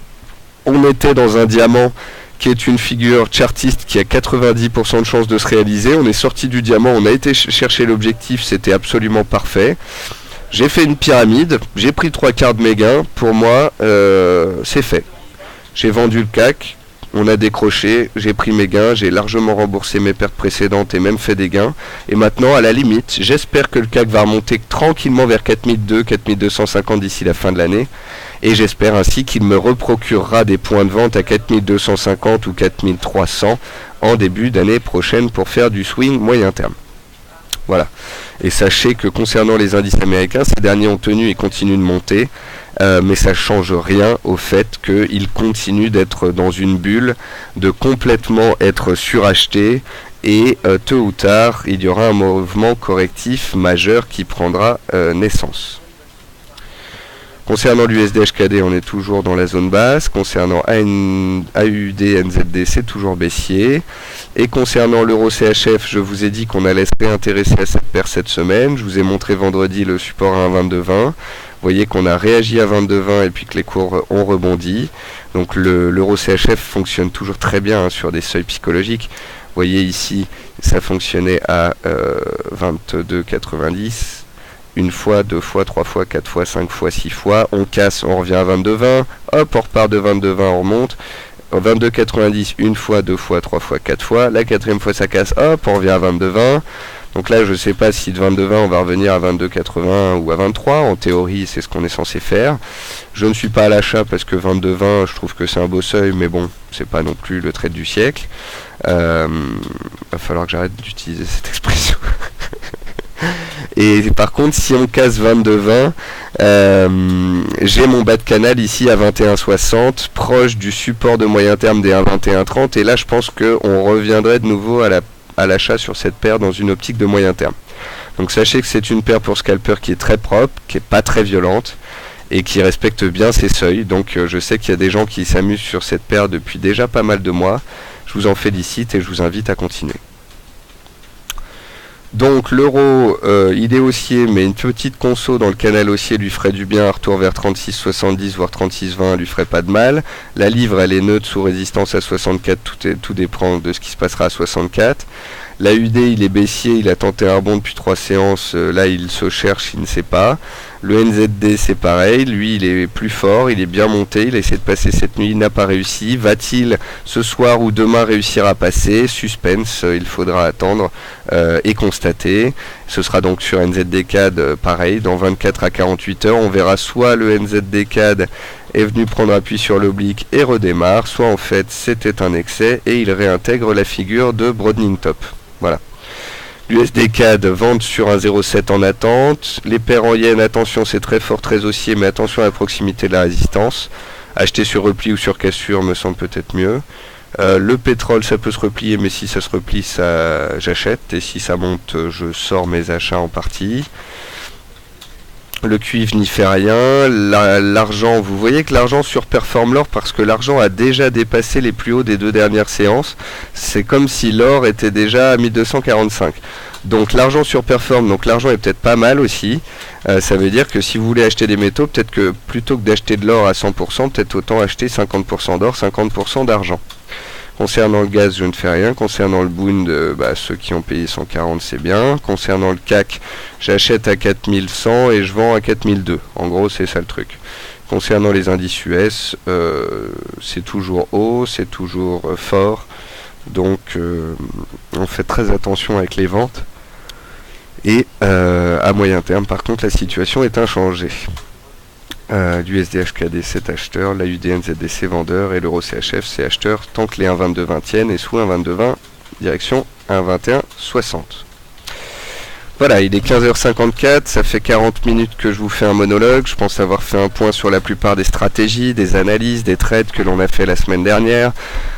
on était dans un diamant qui est une figure chartiste qui a 90% de chances de se réaliser. On est sorti du diamant, on a été chercher l'objectif, c'était absolument parfait. J'ai fait une pyramide, j'ai pris 3/4 de mes gains, pour moi c'est fait. J'ai vendu le CAC, on a décroché, j'ai pris mes gains, j'ai largement remboursé mes pertes précédentes et même fait des gains. Et maintenant à la limite, j'espère que le CAC va remonter tranquillement vers 4200, 4250 d'ici la fin de l'année. Et j'espère ainsi qu'il me reprocurera des points de vente à 4250 ou 4300 en début d'année prochaine pour faire du swing moyen terme. Voilà. Et sachez que concernant les indices américains, ces derniers ont tenu et continuent de monter, mais ça ne change rien au fait qu'ils continuent d'être dans une bulle, de complètement être surachetés, et tôt ou tard, il y aura un mouvement correctif majeur qui prendra naissance. Concernant l'USD HKD, on est toujours dans la zone basse. Concernant AUD, NZD, c'est toujours baissier. Et concernant l'euro CHF, je vous ai dit qu'on allait se réintéresser à cette paire cette semaine. Je vous ai montré vendredi le support à 1,2220. Vous voyez qu'on a réagi à 22,20 et puis que les cours ont rebondi. Donc l'euro CHF fonctionne toujours très bien sur des seuils psychologiques. Vous voyez ici, ça fonctionnait à 22,90. Une fois, deux fois, trois fois, quatre fois, cinq fois, six fois, on casse, on revient à 22,20, hop, on repart de 22,20, on remonte, 22,90, une fois, deux fois, trois fois, quatre fois, la quatrième fois ça casse, hop, on revient à 22,20, donc là je ne sais pas si de 22,20 on va revenir à 22,80 ou à 23, en théorie c'est ce qu'on est censé faire. Je ne suis pas à l'achat parce que 22,20 je trouve que c'est un beau seuil, mais bon, c'est pas non plus le trade du siècle. Va falloir que j'arrête d'utiliser cette expression. Et par contre, si on casse 22,20, j'ai mon bas de canal ici à 21,60, proche du support de moyen terme des 1,21,30. Et là, je pense qu'on reviendrait de nouveau à l'achat sur cette paire dans une optique de moyen terme. Donc sachez que c'est une paire pour scalper qui est très propre, qui n'est pas très violente et qui respecte bien ses seuils. Donc je sais qu'il y a des gens qui s'amusent sur cette paire depuis déjà pas mal de mois. Je vous en félicite et je vous invite à continuer. Donc l'euro, il est haussier, mais une petite conso dans le canal haussier lui ferait du bien, un retour vers 36,70 voire 36,20 lui ferait pas de mal. La livre elle est neutre sous résistance à 64, tout dépend de ce qui se passera à 64. L'AUD il est baissier, il a tenté un rebond depuis 3 séances, là il se cherche, il ne sait pas. Le NZD c'est pareil, lui il est plus fort, il est bien monté, il a essayé de passer cette nuit, il n'a pas réussi. Va-t-il ce soir ou demain réussir à passer? Suspense, il faudra attendre et constater. Ce sera donc sur NZD-CAD pareil, dans 24 à 48 heures, on verra soit le NZD-CAD est venu prendre appui sur l'oblique et redémarre, soit en fait c'était un excès et il réintègre la figure de Broadening Top. Voilà. L'USD-CAD vente sur un 0,7 en attente. Les paires en yen, attention c'est très fort, très haussier, mais attention à la proximité de la résistance. Acheter sur repli ou sur cassure me semble peut-être mieux. Le pétrole ça peut se replier, mais si ça se replie ça j'achète, et si ça monte je sors mes achats en partie. Le cuivre n'y fait rien. L'argent, vous voyez que l'argent surperforme l'or parce que l'argent a déjà dépassé les plus hauts des 2 dernières séances. C'est comme si l'or était déjà à 1245. Donc l'argent surperforme, donc l'argent est peut-être pas mal aussi. Ça veut dire que si vous voulez acheter des métaux, peut-être que plutôt que d'acheter de l'or à 100%, peut-être autant acheter 50% d'or, 50% d'argent. Concernant le gaz, je ne fais rien. Concernant le Bund, ceux qui ont payé 140, c'est bien. Concernant le CAC, j'achète à 4100 et je vends à 4002. En gros, c'est ça le truc. Concernant les indices US, c'est toujours haut, c'est toujours fort. Donc, on fait très attention avec les ventes. Et à moyen terme, par contre, la situation est inchangée. L'USD-HKD c'est acheteur, la UDN-ZD c'est vendeur et l'Euro CHF c'est acheteur tant que les 1,2220 tiennent et sous 1,2220 direction 1,2160. Voilà, il est 15h54, ça fait 40 minutes que je vous fais un monologue. Je pense avoir fait un point sur la plupart des stratégies, des analyses, des trades que l'on a fait la semaine dernière.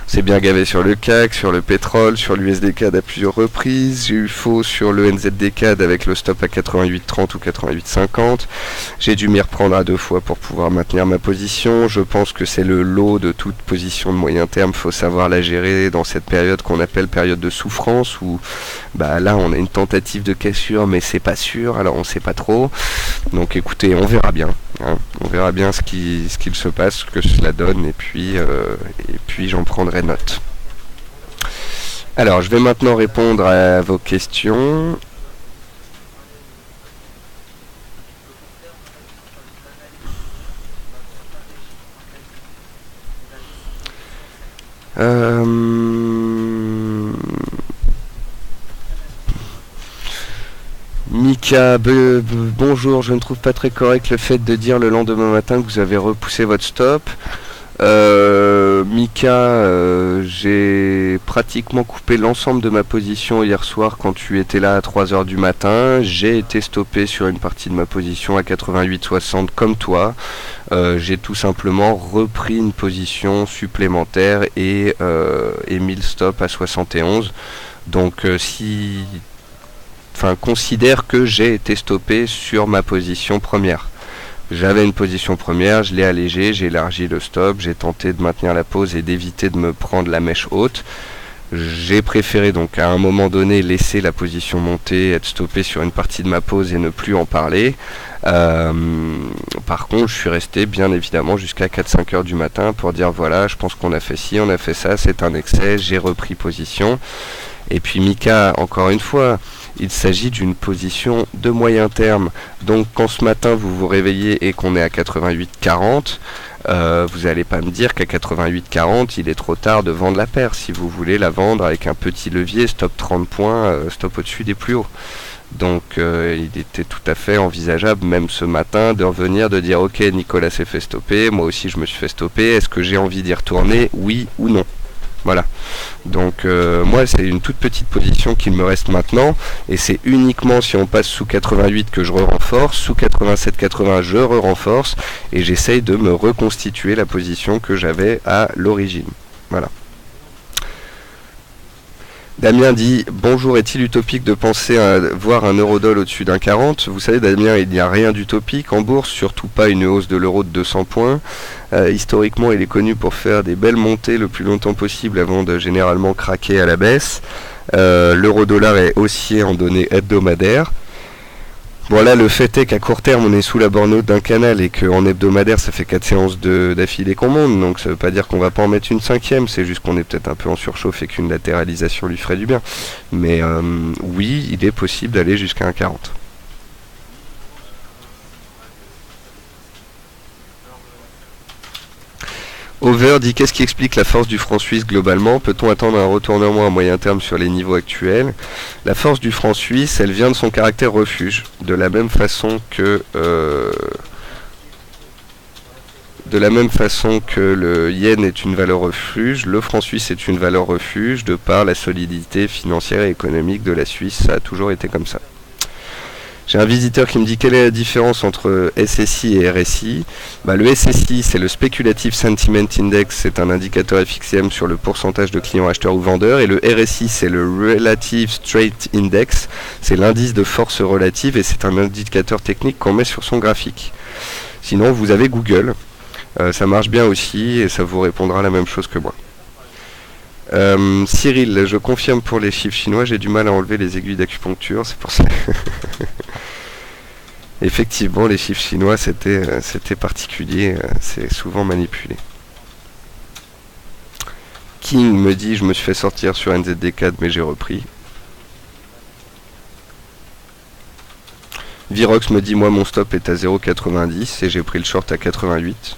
C'est bien gavé sur le CAC, sur le pétrole, sur l'USD-CAD à plusieurs reprises. J'ai eu faux sur le NZD-CAD avec le stop à 88,30 ou 88,50. J'ai dû m'y reprendre à 2 fois pour pouvoir maintenir ma position. Je pense que c'est le lot de toute position de moyen terme. Faut savoir la gérer dans cette période qu'on appelle période de souffrance où là on a une tentative de cassure mais c'est pas sûr, alors on sait pas trop. Donc écoutez, on verra bien. On verra bien ce qu'il se passe, ce que cela donne et puis j'en prendrai note. Alors je vais maintenant répondre à vos questions. Mika, bonjour, je ne trouve pas très correct le fait de dire le lendemain matin que vous avez repoussé votre stop. Mika, j'ai pratiquement coupé l'ensemble de ma position hier soir quand tu étais là à 3h du matin. J'ai été stoppé sur une partie de ma position à 88,60 comme toi. J'ai tout simplement repris une position supplémentaire et mis le stop à 71. Donc considère que j'ai été stoppé sur ma position première. J'avais une position première, je l'ai allégée, j'ai élargi le stop, j'ai tenté de maintenir la pause et d'éviter de me prendre la mèche haute. J'ai préféré donc à un moment donné laisser la position monter, être stoppé sur une partie de ma pause et ne plus en parler. Par contre, je suis resté bien évidemment jusqu'à 4-5 heures du matin pour dire voilà, je pense qu'on a fait ci, on a fait ça, c'est un excès, j'ai repris position. Et puis Mika, encore une fois, il s'agit d'une position de moyen terme. Donc quand ce matin vous vous réveillez et qu'on est à 88,40, vous n'allez pas me dire qu'à 88,40 il est trop tard de vendre la paire. Si vous voulez la vendre avec un petit levier, stop 30 points, stop au-dessus des plus hauts. Donc il était tout à fait envisageable, même ce matin, de revenir, de dire ok, Nicolas s'est fait stopper, moi aussi je me suis fait stopper, est-ce que j'ai envie d'y retourner, oui ou non? Voilà, donc moi c'est une toute petite position qu'il me reste maintenant et c'est uniquement si on passe sous 88 que je renforce, sous 87-80 je renforce et j'essaye de me reconstituer la position que j'avais à l'origine. Voilà. Damien dit bonjour, est-il utopique de penser à voir un euro-dollar au-dessus d'un 40? Vous savez Damien, il n'y a rien d'utopique en bourse, surtout pas une hausse de l'euro de 200 points. Historiquement il est connu pour faire des belles montées le plus longtemps possible avant de généralement craquer à la baisse. L'euro-dollar est haussier en données hebdomadaires. Bon là le fait est qu'à court terme on est sous la borne haute d'un canal et qu'en hebdomadaire ça fait 4 séances d'affilée qu'on monte, donc ça veut pas dire qu'on va pas en mettre une 5e, c'est juste qu'on est peut-être un peu en surchauffe et qu'une latéralisation lui ferait du bien. Mais oui, il est possible d'aller jusqu'à un 40. Silver dit qu'est-ce qui explique la force du franc suisse globalement? Peut-on attendre un retournement à moyen terme sur les niveaux actuels? La force du franc suisse, elle vient de son caractère refuge, de la même façon que le yen est une valeur refuge, le franc suisse est une valeur refuge de par la solidité financière et économique de la Suisse. Ça a toujours été comme ça. J'ai un visiteur qui me dit quelle est la différence entre SSI et RSI. Le SSI, c'est le Speculative Sentiment Index, c'est un indicateur FXM sur le pourcentage de clients acheteurs ou vendeurs, et le RSI, c'est le Relative Strength Index, c'est l'indice de force relative, et c'est un indicateur technique qu'on met sur son graphique. Sinon, vous avez Google, ça marche bien aussi, et ça vous répondra la même chose que moi. Cyril, je confirme pour les chiffres chinois, j'ai du mal à enlever les aiguilles d'acupuncture, c'est pour ça. Effectivement, les chiffres chinois, c'était particulier, c'est souvent manipulé. King me dit, je me suis fait sortir sur NZD4, mais j'ai repris. Virox me dit, moi mon stop est à 0,90 et j'ai pris le short à 88.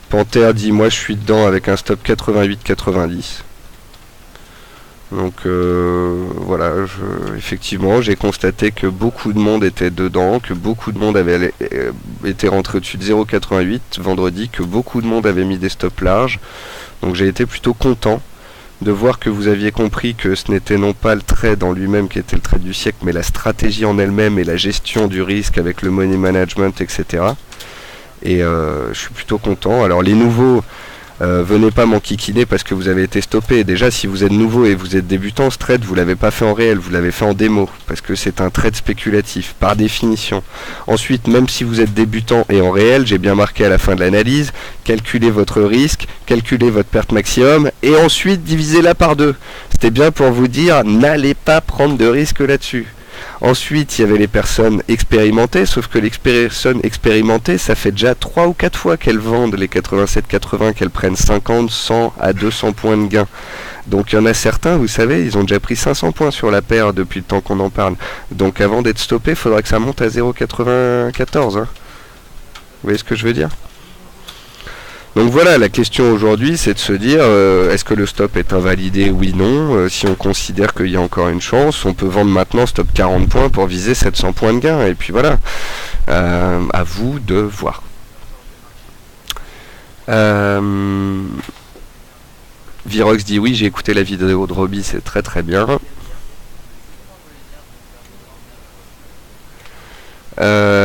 Panther dit, moi je suis dedans avec un stop 88,90. Donc voilà, effectivement, j'ai constaté que beaucoup de monde était dedans, que beaucoup de monde avait été rentré au-dessus de 0,88 vendredi, que beaucoup de monde avait mis des stops larges. Donc j'ai été plutôt content de voir que vous aviez compris que ce n'était non pas le trade en lui-même qui était le trade du siècle, mais la stratégie en elle-même et la gestion du risque avec le money management, etc. Et je suis plutôt content. Alors les nouveaux... venez pas m'enquiquiner parce que vous avez été stoppé. Déjà, si vous êtes nouveau et vous êtes débutant, ce trade, vous l'avez pas fait en réel, vous l'avez fait en démo, parce que c'est un trade spéculatif, par définition. Ensuite, même si vous êtes débutant et en réel, j'ai bien marqué à la fin de l'analyse, calculez votre risque, calculez votre perte maximum, et ensuite divisez-la par 2. C'était bien pour vous dire, n'allez pas prendre de risque là-dessus. Ensuite, il y avait les personnes expérimentées, sauf que les personnes expérimentées, ça fait déjà 3 ou 4 fois qu'elles vendent les 87-80, qu'elles prennent 50, 100 à 200 points de gain. Donc il y en a certains, vous savez, ils ont déjà pris 500 points sur la paire depuis le temps qu'on en parle. Donc avant d'être stoppé, il faudra que ça monte à 0,94. Hein. Vous voyez ce que je veux dire ? Donc voilà, la question aujourd'hui, c'est de se dire, est-ce que le stop est invalidé, oui, non. Si on considère qu'il y a encore une chance, on peut vendre maintenant stop 40 points pour viser 700 points de gain. Et puis voilà, à vous de voir. Virox dit oui, j'ai écouté la vidéo de Roby, c'est très très bien.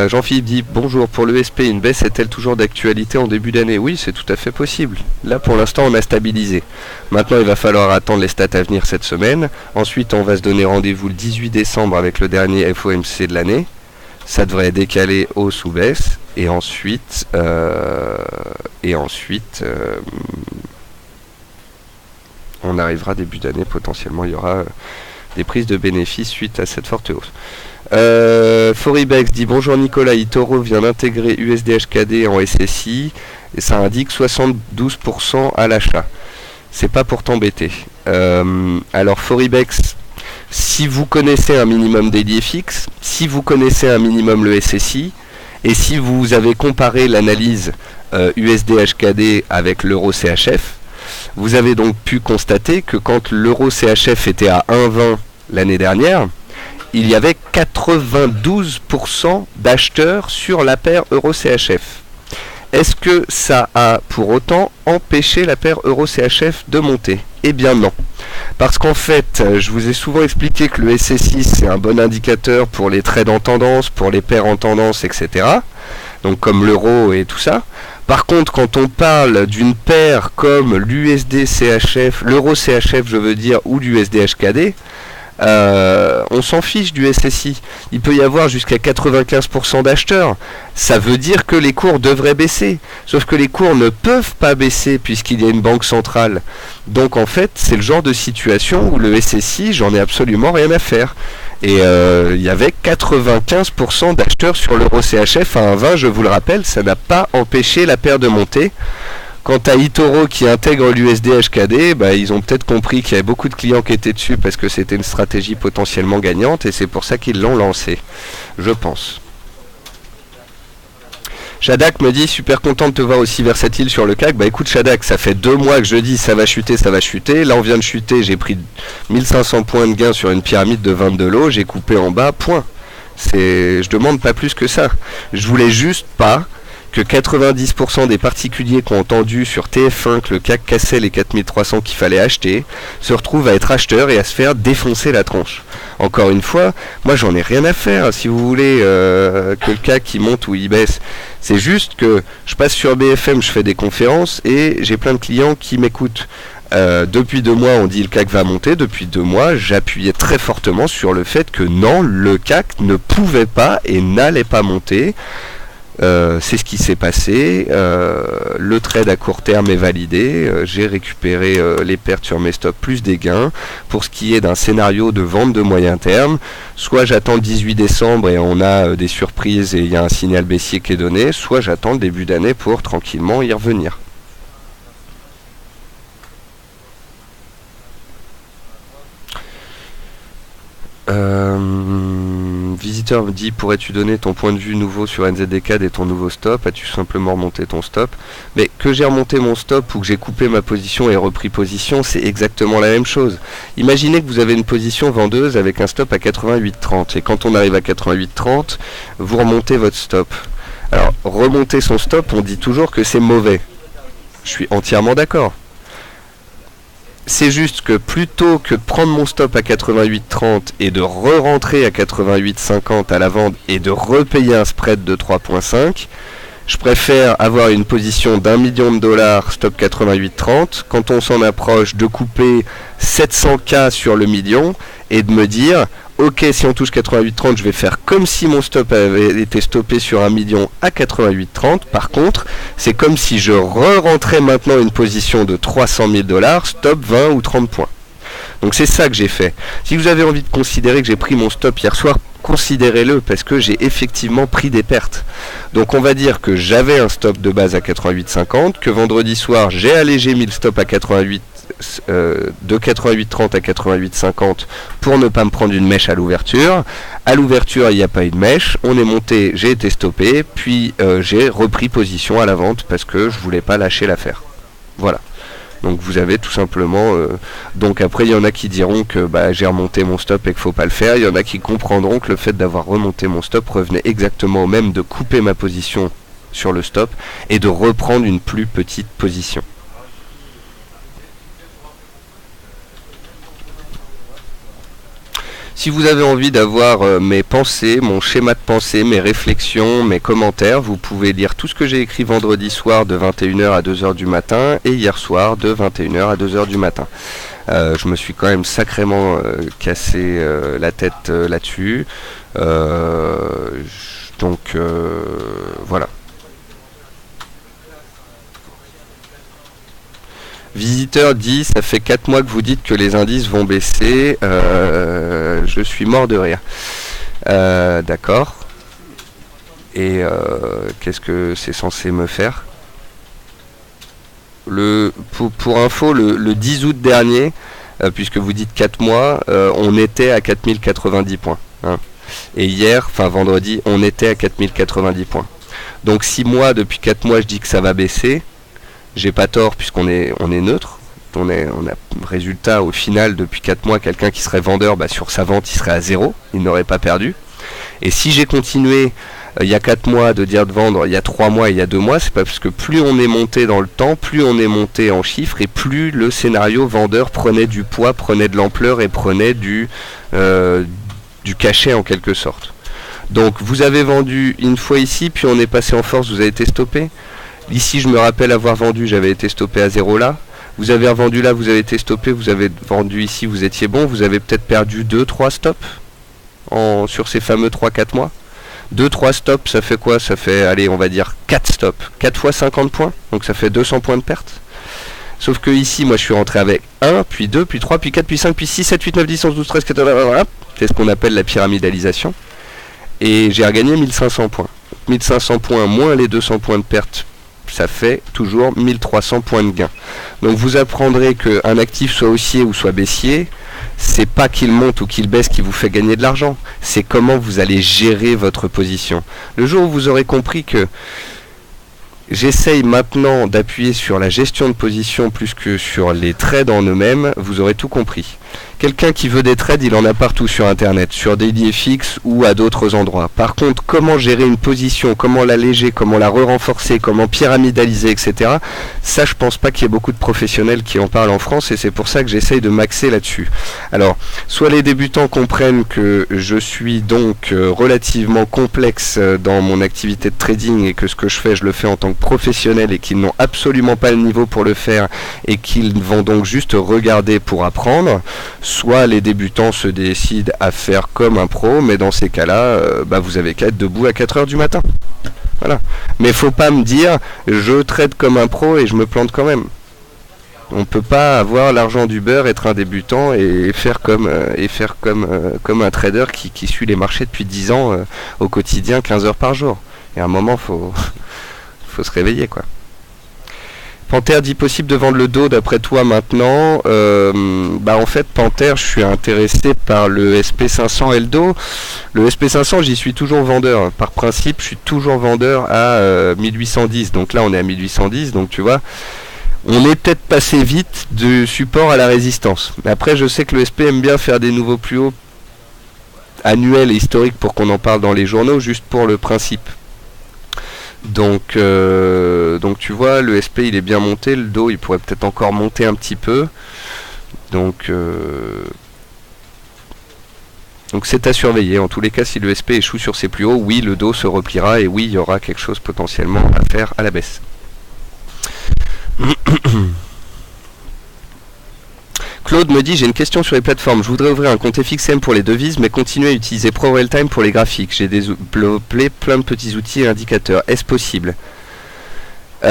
Jean-Philippe dit bonjour, pour l'ESP, une baisse est-elle toujours d'actualité en début d'année? Oui, c'est tout à fait possible. Là pour l'instant on a stabilisé. Maintenant il va falloir attendre les stats à venir cette semaine. Ensuite on va se donner rendez-vous le 18 décembre avec le dernier FOMC de l'année. Ça devrait décaler hausse ou baisse. Et ensuite on arrivera début d'année, potentiellement il y aura des prises de bénéfices suite à cette forte hausse. Foribex dit bonjour Nicolas, eToro vient d'intégrer USDHKD en SSI et ça indique 72% à l'achat. C'est pas pour t'embêter. Alors Foribex, si vous connaissez un minimum daily FX, si vous connaissez un minimum le SSI, et si vous avez comparé l'analyse USDHKD avec l'euro CHF, vous avez donc pu constater que quand l'euro CHF était à 1,20 l'année dernière, il y avait 92% d'acheteurs sur la paire euro-CHF. Est-ce que ça a pour autant empêché la paire euro-CHF de monter? Eh bien non. Parce qu'en fait, je vous ai souvent expliqué que le SSI c'est un bon indicateur pour les trades en tendance, pour les paires en tendance, etc. Donc comme l'euro et tout ça. Par contre, quand on parle d'une paire comme l'USD-CHF, l'euro-CHF je veux dire, ou l'USD-HKD, on s'en fiche du SSI. Il peut y avoir jusqu'à 95% d'acheteurs. Ça veut dire que les cours devraient baisser. Sauf que les cours ne peuvent pas baisser puisqu'il y a une banque centrale. Donc en fait, c'est le genre de situation où le SSI, j'en ai absolument rien à faire. Et il y avait 95% d'acheteurs sur l'euro CHF à 1,20, je vous le rappelle, ça n'a pas empêché la paire de monter. Quant à eToro qui intègre l'USD HKD, ils ont peut-être compris qu'il y avait beaucoup de clients qui étaient dessus parce que c'était une stratégie potentiellement gagnante et c'est pour ça qu'ils l'ont lancé, je pense. Shadak me dit super content de te voir aussi versatile sur le CAC. Bah écoute Shadak, ça fait 2 mois que je dis ça va chuter, ça va chuter. Là on vient de chuter, j'ai pris 1500 points de gain sur une pyramide de 22 lots, j'ai coupé en bas, point. Je demande pas plus que ça. Je voulais juste pas que 90% des particuliers qui ont entendu sur TF1 que le CAC cassait les 4300 qu'il fallait acheter, se retrouvent à être acheteurs et à se faire défoncer la tronche. Encore une fois, moi j'en ai rien à faire, si vous voulez que le CAC il monte ou il baisse. C'est juste que je passe sur BFM, je fais des conférences et j'ai plein de clients qui m'écoutent. Depuis 2 mois, on dit le CAC va monter. Depuis 2 mois, j'appuyais très fortement sur le fait que non, le CAC ne pouvait pas et n'allait pas monter. C'est ce qui s'est passé. Le trade à court terme est validé. J'ai récupéré les pertes sur mes stops plus des gains. Pour ce qui est d'un scénario de vente de moyen terme, soit j'attends le 18 décembre et on a des surprises et il y a un signal baissier qui est donné, soit j'attends le début d'année pour tranquillement y revenir. Visiteur me dit pourrais-tu donner ton point de vue nouveau sur NZD4 et ton nouveau stop? As-tu simplement remonté ton stop? Mais que j'ai remonté mon stop ou que j'ai coupé ma position et repris position, c'est exactement la même chose. Imaginez que vous avez une position vendeuse avec un stop à 88,30 et quand on arrive à 88,30, vous remontez votre stop. Alors remonter son stop, on dit toujours que c'est mauvais. Je suis entièrement d'accord. C'est juste que plutôt que de prendre mon stop à 88,30 et de re-rentrer à 88,50 à la vente et de repayer un spread de 3,5, je préfère avoir une position d'1 million de dollars stop 88,30 quand on s'en approche de couper 700K sur le million et de me dire ok, si on touche 88,30 je vais faire comme si mon stop avait été stoppé sur 1 million à 88,30. Par contre c'est comme si je re-rentrais maintenant une position de 300 000 dollars stop 20 ou 30 points. Donc c'est ça que j'ai fait. Si vous avez envie de considérer que j'ai pris mon stop hier soir, considérez-le parce que j'ai effectivement pris des pertes. Donc on va dire que j'avais un stop de base à 88,50, que vendredi soir j'ai allégé 1000 stops à 88 de 88,30 à 88,50 pour ne pas me prendre une mèche à l'ouverture. À l'ouverture, il n'y a pas eu de mèche. On est monté, j'ai été stoppé, puis j'ai repris position à la vente parce que je voulais pas lâcher l'affaire. Voilà. Donc vous avez tout simplement... donc après, il y en a qui diront que j'ai remonté mon stop et qu'il ne faut pas le faire. Il y en a qui comprendront que le fait d'avoir remonté mon stop revenait exactement au même de couper ma position sur le stop et de reprendre une plus petite position. Si vous avez envie d'avoir mes pensées, mon schéma de pensée, mes réflexions, mes commentaires, vous pouvez lire tout ce que j'ai écrit vendredi soir de 21h à 2h du matin et hier soir de 21h à 2h du matin. Je me suis quand même sacrément cassé la tête là-dessus. Donc voilà. Visiteur dit, ça fait 4 mois que vous dites que les indices vont baisser, je suis mort de rire. D'accord. Et qu'est-ce que c'est censé me faire? Pour info, le 10 août dernier, puisque vous dites 4 mois, on était à 4090 points. Hein. Et hier, enfin vendredi, on était à 4090 points. Donc 6 mois, depuis 4 mois, je dis que ça va baisser. J'ai pas tort puisqu'on est neutre. On a résultat au final depuis 4 mois, quelqu'un qui serait vendeur, sur sa vente il serait à 0, il n'aurait pas perdu. Et si j'ai continué il y a 4 mois de dire de vendre, il y a 3 mois, il y a 2 mois, c'est pas parce que plus on est monté dans le temps, plus on est monté en chiffres et plus le scénario vendeur prenait du poids, prenait de l'ampleur et prenait du cachet en quelque sorte. Donc vous avez vendu une fois ici, puis on est passé en force, vous avez été stoppé. Ici, je me rappelle avoir vendu, j'avais été stoppé à 0 là. Vous avez revendu là, vous avez été stoppé, vous avez vendu ici, vous étiez bon. Vous avez peut-être perdu 2-3 stops sur ces fameux 3-4 mois. 2-3 stops, ça fait quoi? Ça fait, allez, on va dire 4 stops. 4 fois 50 points, donc ça fait 200 points de perte. Sauf que ici, moi, je suis rentré avec 1, puis 2, puis 3, puis 4, puis 5, puis 6, 7, 8, 9, 10, 11, 12, 13, 14, voilà. C'est ce qu'on appelle la pyramidalisation. Et j'ai regagné 1500 points. 1500 points moins les 200 points de perte, ça fait toujours 1300 points de gain. Donc vous apprendrez qu'un actif soit haussier ou soit baissier, c'est pas qu'il monte ou qu'il baisse qui vous fait gagner de l'argent, c'est comment vous allez gérer votre position. Le jour où vous aurez compris que j'essaye maintenant d'appuyer sur la gestion de position plus que sur les trades en eux-mêmes, vous aurez tout compris. Quelqu'un qui veut des trades, il en a partout sur Internet, sur DailyFX ou à d'autres endroits. Par contre, comment gérer une position, comment l'alléger, comment la re-renforcer, comment pyramidaliser, etc. Ça, je pense pas qu'il y ait beaucoup de professionnels qui en parlent en France et c'est pour ça que j'essaye de m'axer là-dessus. Alors, soit les débutants comprennent que je suis donc relativement complexe dans mon activité de trading et que ce que je fais, je le fais en tant que professionnel et qu'ils n'ont absolument pas le niveau pour le faire et qu'ils vont donc juste regarder pour apprendre. Soit les débutants se décident à faire comme un pro, mais dans ces cas-là, vous avez qu'à être debout à 4 heures du matin. Voilà. Mais faut pas me dire, je trade comme un pro et je me plante quand même. On peut pas avoir l'argent du beurre, être un débutant et faire comme un trader qui suit les marchés depuis 10 ans au quotidien, 15 heures par jour. Et à un moment, faut se réveiller, quoi. Panther dit possible de vendre le dos d'après toi maintenant. En fait, Panther, je suis intéressé par le SP500 et le dos. Le SP500, j'y suis toujours vendeur. Par principe, je suis toujours vendeur à 1810. Donc là, on est à 1810. Donc tu vois, on est peut-être passé vite du support à la résistance. Après, je sais que le SP aime bien faire des nouveaux plus hauts annuels et historiques pour qu'on en parle dans les journaux, juste pour le principe. Donc tu vois, le SP il est bien monté, le dos il pourrait peut-être encore monter un petit peu. Donc c'est à surveiller. En tous les cas, si le SP échoue sur ses plus hauts, oui, le dos se repliera et oui, il y aura quelque chose potentiellement à faire à la baisse. Claude me dit, j'ai une question sur les plateformes. Je voudrais ouvrir un compte FXM pour les devises, mais continuer à utiliser ProRealTime pour les graphiques. J'ai développé plein de petits outils et indicateurs. Est-ce possible? Pour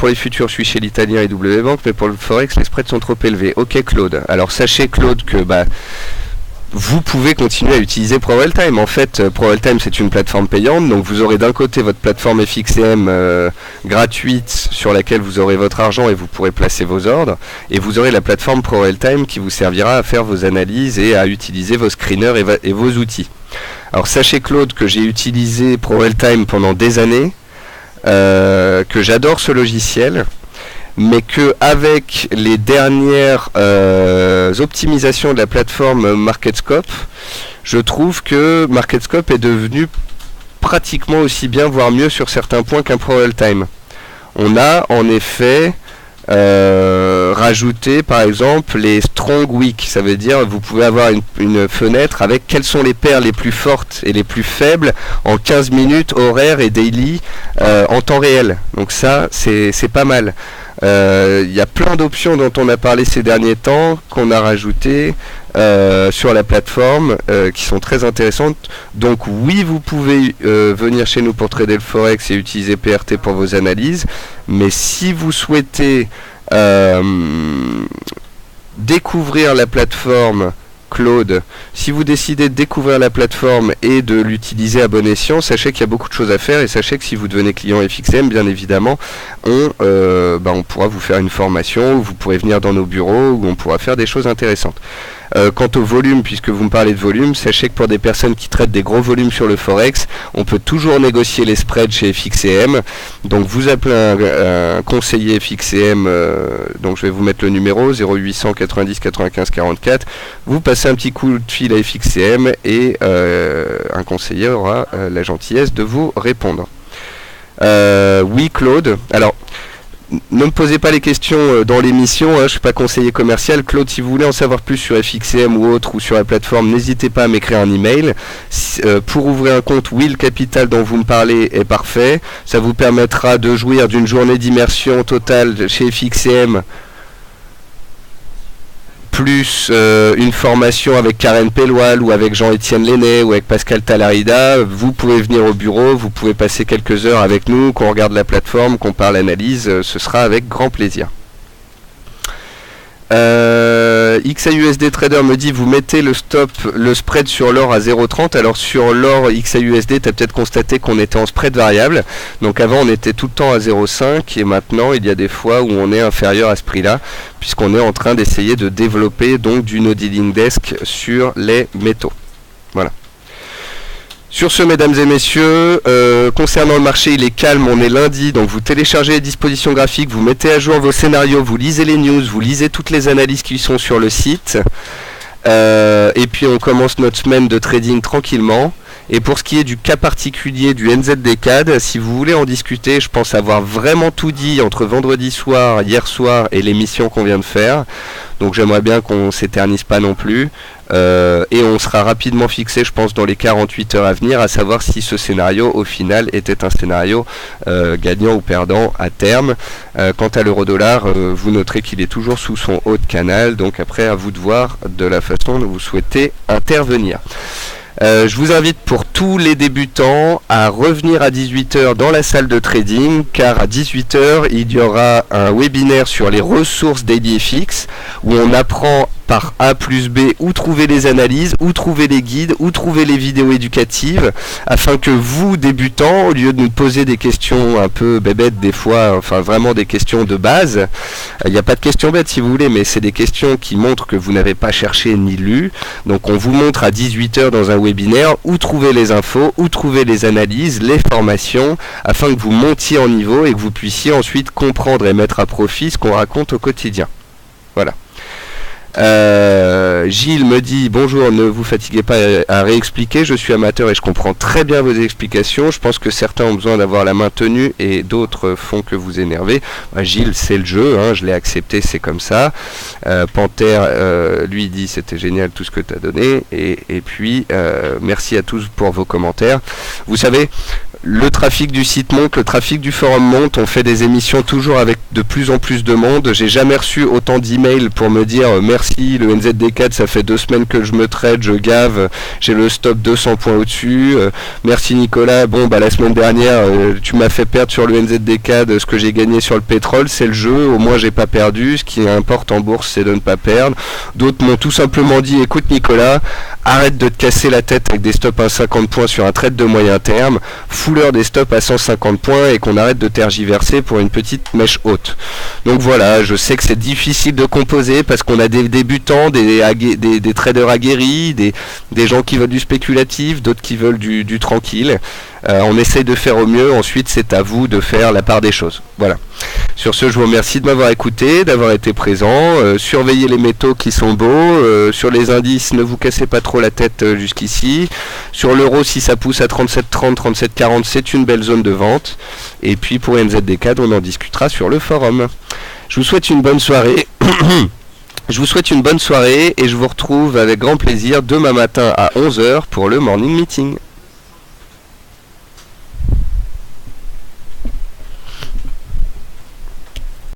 les futurs, je suis chez l'Italien et W Bank, mais pour le Forex, les spreads sont trop élevés. Ok Claude. Alors sachez Claude que vous pouvez continuer à utiliser ProRealTime. En fait, ProRealTime c'est une plateforme payante, donc vous aurez d'un côté votre plateforme FXM gratuite sur laquelle vous aurez votre argent et vous pourrez placer vos ordres, et vous aurez la plateforme ProRealTime qui vous servira à faire vos analyses et à utiliser vos screeners et vos outils. Alors sachez Claude que j'ai utilisé ProRealTime pendant des années, que j'adore ce logiciel, mais que avec les dernières optimisations de la plateforme MarketScope, je trouve que MarketScope est devenu pratiquement aussi bien, voire mieux sur certains points qu'un ProRealTime. On a en effet rajouté par exemple les Strong Week, ça veut dire vous pouvez avoir une fenêtre avec quelles sont les paires les plus fortes et les plus faibles en 15 minutes horaires et daily en temps réel. Donc ça c'est pas mal. Il y a plein d'options dont on a parlé ces derniers temps, qu'on a rajoutées sur la plateforme, qui sont très intéressantes. Donc oui, vous pouvez venir chez nous pour trader le Forex et utiliser PRT pour vos analyses, mais si vous souhaitez découvrir la plateforme Claude, si vous décidez de découvrir la plateforme et de l'utiliser à bon escient, sachez qu'il y a beaucoup de choses à faire et sachez que si vous devenez client FXM, bien évidemment, on pourra vous faire une formation, vous pourrez venir dans nos bureaux où on pourra faire des choses intéressantes. Quant au volume, puisque vous me parlez de volume, sachez que pour des personnes qui traitent des gros volumes sur le Forex, on peut toujours négocier les spreads chez FXM. Donc vous appelez un conseiller FXM, donc je vais vous mettre le numéro 0800 90 95 44, vous passez un petit coup de fil à FXM et un conseiller aura la gentillesse de vous répondre. Oui Claude, alors ne me posez pas les questions dans l'émission, je ne suis pas conseiller commercial. Claude, si vous voulez en savoir plus sur FXM ou autre ou sur la plateforme, n'hésitez pas à m'écrire un email. Pour ouvrir un compte, oui, le capital dont vous me parlez est parfait. Ça vous permettra de jouir d'une journée d'immersion totale chez FXM, plus une formation avec Karen Pelloal ou avec Jean-Étienne Lenné ou avec Pascal Talarida. Vous pouvez venir au bureau, vous pouvez passer quelques heures avec nous, qu'on regarde la plateforme, qu'on parle analyse, ce sera avec grand plaisir. XAUSD Trader me dit vous mettez le spread sur l'or à 0,30. Alors sur l'or XAUSD, tu as peut-être constaté qu'on était en spread variable. Donc avant on était tout le temps à 0,5 et maintenant il y a des fois où on est inférieur à ce prix-là, puisqu'on est en train d'essayer de développer donc du no dealing desk sur les métaux. Voilà. Sur ce, mesdames et messieurs, concernant le marché, il est calme, on est lundi, donc vous téléchargez les dispositions graphiques, vous mettez à jour vos scénarios, vous lisez les news, vous lisez toutes les analyses qui sont sur le site, et puis on commence notre semaine de trading tranquillement. Et pour ce qui est du cas particulier du NZD-CAD, si vous voulez en discuter, je pense avoir vraiment tout dit entre vendredi soir, hier soir et l'émission qu'on vient de faire. Donc j'aimerais bien qu'on s'éternise pas non plus. Et on sera rapidement fixé, je pense, dans les 48 heures à venir, à savoir si ce scénario, au final, était un scénario gagnant ou perdant à terme. Quant à l'euro-dollar, vous noterez qu'il est toujours sous son haut de canal. Donc après, à vous de voir de la façon dont vous souhaitez intervenir. Je vous invite pour tous les débutants à revenir à 18 h dans la salle de trading, car à 18 h il y aura un webinaire sur les ressources DailyFX où on apprend par A plus B où trouver les analyses, où trouver les guides, où trouver les vidéos éducatives, afin que vous, débutants, au lieu de nous poser des questions un peu bébêtes des fois, enfin vraiment des questions de base, il n'y a pas de questions bêtes si vous voulez, mais c'est des questions qui montrent que vous n'avez pas cherché ni lu. Donc on vous montre à 18 h dans un webinaire où trouver les infos, où trouver les analyses, les formations, afin que vous montiez en niveau et que vous puissiez ensuite comprendre et mettre à profit ce qu'on raconte au quotidien. Voilà. Gilles me dit bonjour, ne vous fatiguez pas à réexpliquer, je suis amateur et je comprends très bien vos explications, je pense que certains ont besoin d'avoir la main tenue et d'autres font que vous énervez. Gilles, c'est le jeu, hein, je l'ai accepté, c'est comme ça. Panthère lui dit c'était génial tout ce que tu as donné, et puis merci à tous pour vos commentaires. Vous savez, le trafic du site monte, le trafic du forum monte, on fait des émissions toujours avec de plus en plus de monde. J'ai jamais reçu autant d'emails pour me dire merci, le NZD-CAD ça fait 2 semaines que je me trade, je gave, j'ai le stop 200 points au-dessus. Merci Nicolas, bon bah la semaine dernière tu m'as fait perdre sur le NZD-CAD ce que j'ai gagné sur le pétrole, c'est le jeu, au moins j'ai pas perdu, ce qui importe en bourse c'est de ne pas perdre. D'autres m'ont tout simplement dit écoute Nicolas, arrête de te casser la tête avec des stops à 50 points sur un trade de moyen terme, fouleur des stops à 150 points et qu'on arrête de tergiverser pour une petite mèche haute. Donc voilà, je sais que c'est difficile de composer parce qu'on a des débutants, des traders aguerris, des gens qui veulent du spéculatif, d'autres qui veulent du tranquille. On essaye de faire au mieux, ensuite c'est à vous de faire la part des choses. Voilà. Sur ce, je vous remercie de m'avoir écouté, d'avoir été présent. Surveillez les métaux qui sont beaux. Sur les indices, ne vous cassez pas trop la tête jusqu'ici. Sur l'euro, si ça pousse à 37,30, 37,40, c'est une belle zone de vente. Et puis pour NZD-CAD, on en discutera sur le forum. Je vous souhaite une bonne soirée. Je vous souhaite une bonne soirée et je vous retrouve avec grand plaisir demain matin à 11 h pour le morning meeting.